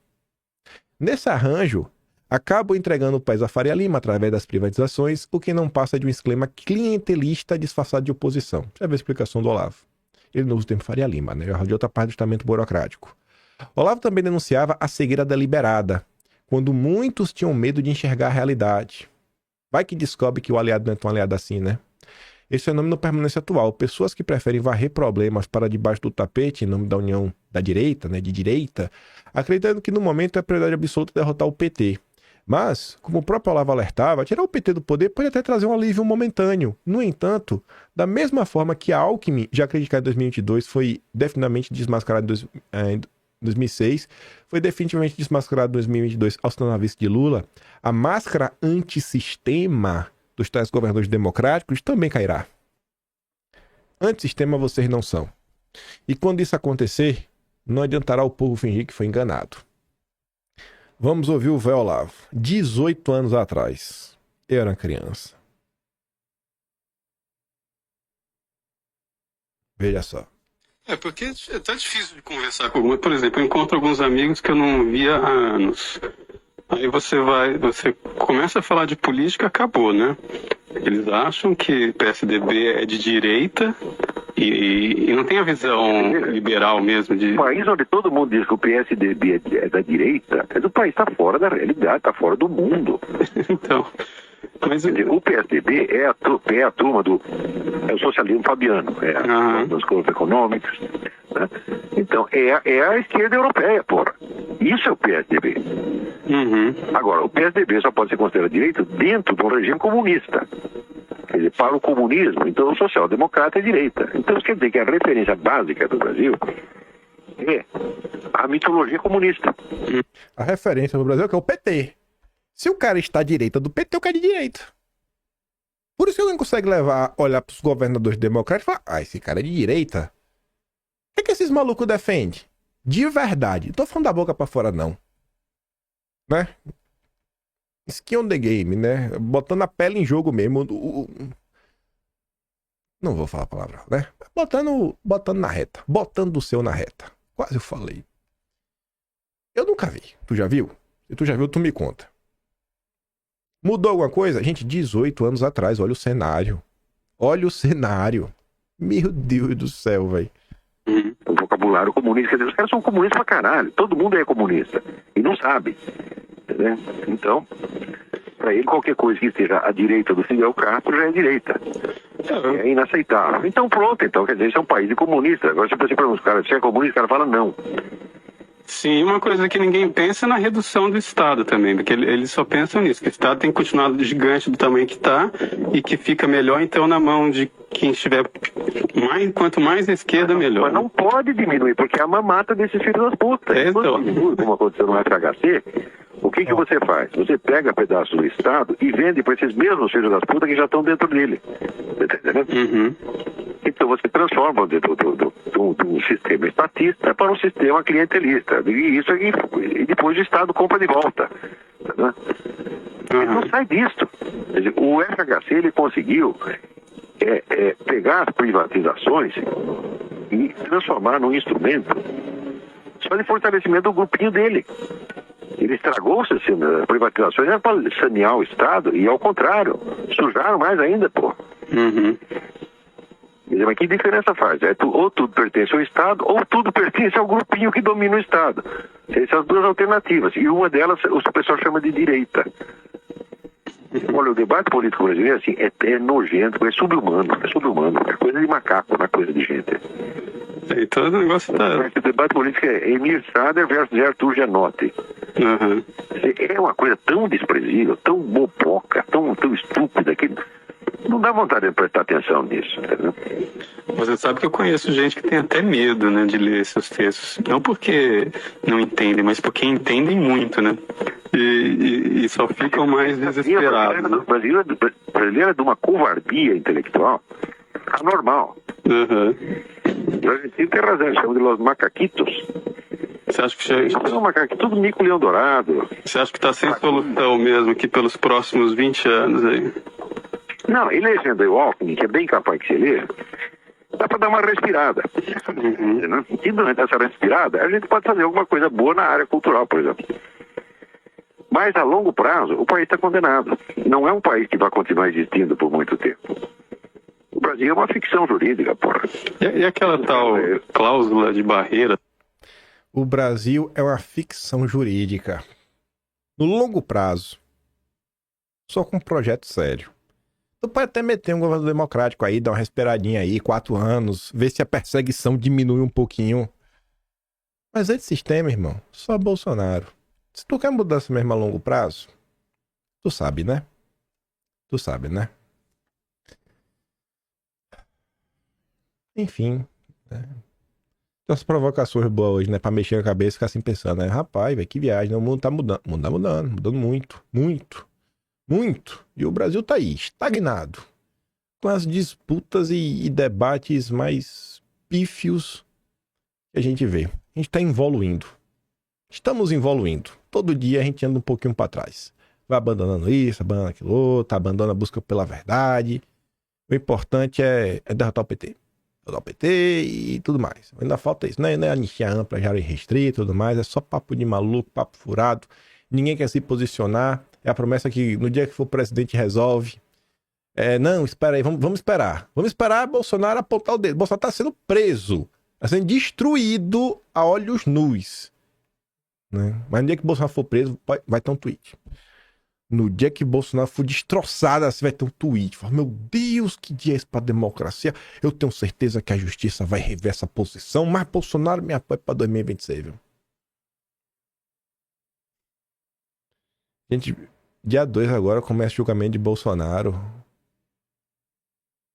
Nesse arranjo, acabam entregando o país a Faria Lima através das privatizações, o que não passa de um esquema clientelista disfarçado de oposição. Já viu a explicação do Olavo. Ele não usa o termo Faria Lima, né? De outra parte do estamento burocrático. Olavo também denunciava a cegueira deliberada, quando muitos tinham medo de enxergar a realidade. Vai que descobre que o aliado não é tão aliado assim, né? Esse fenômeno permanece atual. Pessoas que preferem varrer problemas para debaixo do tapete, em nome da união da direita, né, de direita, acreditando que no momento é a prioridade absoluta derrotar o PT. Mas, como o próprio Olavo alertava, tirar o PT do poder pode até trazer um alívio momentâneo. No entanto, da mesma forma que a Alckmin, já criticada em 2022, foi definitivamente desmascarada em 2006, foi definitivamente desmascarado em 2022 ao se tornar vice de Lula, a máscara antissistema dos tais governadores democráticos também cairá. Antissistema vocês não são. E quando isso acontecer, não adiantará o povo fingir que foi enganado. Vamos ouvir o véu Olavo. 18 anos atrás. Eu era criança. Veja só. Porque é tão difícil de conversar com alguns. Por exemplo, eu encontro alguns amigos que eu não via há anos. Aí você começa a falar de política, acabou, né? Eles acham que PSDB é de direita e não tem a visão liberal mesmo de... O país onde todo mundo diz que o PSDB é da direita, o país está fora da realidade, está fora do mundo. Então... Mas o PSDB é a turma do socialismo fabiano, das coisas econômicas. Né? Então, é a esquerda europeia, porra. Isso é o PSDB. Uhum. Agora, o PSDB só pode ser considerado direita dentro de um regime comunista. Quer dizer, para o comunismo, então o social-democrata é direita. Então isso quer dizer que a referência básica do Brasil é a mitologia comunista. A referência do Brasil é que é o PT. Se o cara está à direita do PT, o cara é de direita. Por isso que alguém consegue olhar para os governadores democráticos e falar, esse cara é de direita. O que esses malucos defendem? De verdade. Não tô falando da boca para fora, não. Né? Skin on the game, né? Botando a pele em jogo mesmo. Não vou falar a palavra, né? Botando na reta. Botando o seu na reta. Quase eu falei. Eu nunca vi. Tu já viu? Se tu já viu, tu me conta. Mudou alguma coisa? Gente, 18 anos atrás, olha o cenário. Olha o cenário. Meu Deus do céu, velho. O vocabulário comunista, quer dizer, os caras são comunistas pra caralho. Todo mundo é comunista. E não sabe. Né? Então, pra ele, qualquer coisa que esteja à direita do Fidel Castro já é direita. É inaceitável. Então pronto, então quer dizer, isso é um país de comunista. Agora se você pergunta os caras, você é comunista, o cara fala não. Sim, uma coisa que ninguém pensa é na redução do Estado também, porque eles só pensam nisso, que o Estado tem que continuar gigante do tamanho que está e que fica melhor então na mão de quem estiver quanto mais à esquerda, melhor. Mas não pode diminuir, porque é a mamata desses filhos das putas. Quando diminui, como aconteceu no FHC, o que você faz? Você pega pedaços do Estado e vende para esses mesmos filhos das putas que já estão dentro dele. Tá entendendo? Uhum. Então você transforma do sistema estatista para um sistema clientelista. E isso aqui, e depois o Estado compra de volta. Tá? Ele não sai disso. Quer dizer, o FHC ele conseguiu pegar as privatizações e transformar num instrumento só de fortalecimento do grupinho dele. Ele estragou as privatizações, era para sanear o Estado, e ao contrário, sujaram mais ainda, pô. Uhum. Mas que diferença faz? Ou tudo pertence ao Estado, ou tudo pertence ao grupinho que domina o Estado. Essas são as duas alternativas, e uma delas o pessoal chama de direita. Olha, o debate político brasileiro assim, é nojento, é subhumano, é coisa de macaco, não é coisa de gente. Então o negócio tá... O debate político é Emir Sader versus Arthur Janotti. Uhum. É uma coisa tão desprezível, tão boboca, tão estúpida, que não dá vontade de prestar atenção nisso, entendeu? Você sabe que eu conheço gente que tem até medo, né, de ler esses textos. Não porque não entendem, mas porque entendem muito, né? E só ficam mais desesperados. O brasileiro é de uma covardia intelectual anormal. Uhum. O argentino tem razão, chama de los macaquitos. Você acha que tudo mico leão dourado. Você acha que está sem solução mesmo aqui pelos próximos 20 anos aí? Não, e legenda o Alckmin, que é bem capaz de se ler, dá para dar uma respirada. Uhum. E durante essa respirada, a gente pode fazer alguma coisa boa na área cultural, por exemplo. Mas a longo prazo, o país está condenado. Não é um país que vai continuar existindo por muito tempo. O Brasil é uma ficção jurídica, porra. E aquela tal cláusula de barreira? O Brasil é uma ficção jurídica. No longo prazo, só com um projeto sério. Tu pode até meter um governo democrático aí, dar uma respiradinha aí, 4 anos, ver se a perseguição diminui um pouquinho. Mas esse sistema, irmão, só Bolsonaro. Se tu quer mudança mesmo a longo prazo, tu sabe, né? Enfim, né? Tem umas provocações boas hoje, né? Pra mexer na cabeça e ficar assim pensando, né? Rapaz, velho, que viagem, né? O mundo tá mudando. O mundo tá mudando muito, muito, muito. E o Brasil tá aí, estagnado. Com as disputas e debates mais pífios que a gente vê. A gente tá evoluindo. Estamos evoluindo. Todo dia a gente anda um pouquinho pra trás. Vai abandonando isso, abandonando aquilo outro, abandona a busca pela verdade. O importante é derrotar o PT. Derrotar o PT e tudo mais. Ainda falta isso. Não é anistia ampla, já restrita e tudo mais. É só papo de maluco, papo furado. Ninguém quer se posicionar. É a promessa que no dia que for presidente resolve. Não, espera aí, vamos esperar. Vamos esperar Bolsonaro apontar o dedo. Bolsonaro tá sendo preso. Tá sendo destruído a olhos nus. Né? Mas no dia que Bolsonaro for preso, vai ter um tweet. No dia que Bolsonaro for destroçado, assim, vai ter um tweet. Fala, meu Deus, que dia é esse pra democracia? Eu tenho certeza que a justiça vai rever essa posição, mas Bolsonaro me apoia pra 2026, viu? Gente, dia 2 agora começa o julgamento de Bolsonaro.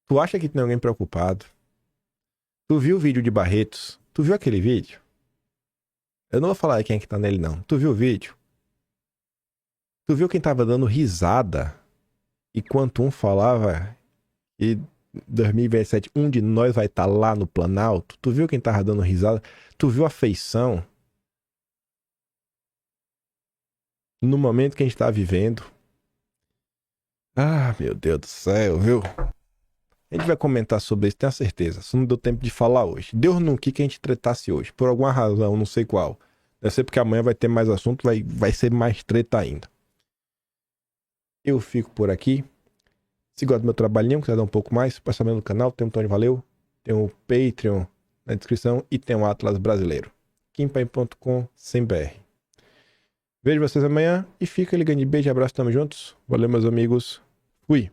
Tu acha que tem alguém preocupado? Tu viu o vídeo de Barretos? Tu viu aquele vídeo? Eu não vou falar quem é que tá nele, não. Tu viu o vídeo? Tu viu quem tava dando risada enquanto um falava que em 2027 um de nós vai estar lá no Planalto? Tu viu quem tava dando risada? Tu viu a feição? No momento que a gente tá vivendo. Ah, meu Deus do céu, viu? A gente vai comentar sobre isso, tenho certeza. Só não deu tempo de falar hoje. Deus não quis que a gente tretasse hoje. Por alguma razão, não sei qual. Deve ser porque amanhã vai ter mais assunto, vai ser mais treta ainda. Eu fico por aqui. Se gosta do meu trabalhinho, quiser dar um pouco mais, passa sabendo no canal, tem um Tony Valeu, tem o Patreon na descrição e tem o Atlas Brasileiro. Kimpai.com/br. Vejo vocês amanhã e fica ligando de beijo e abraço, tamo juntos. Valeu, meus amigos. Fui.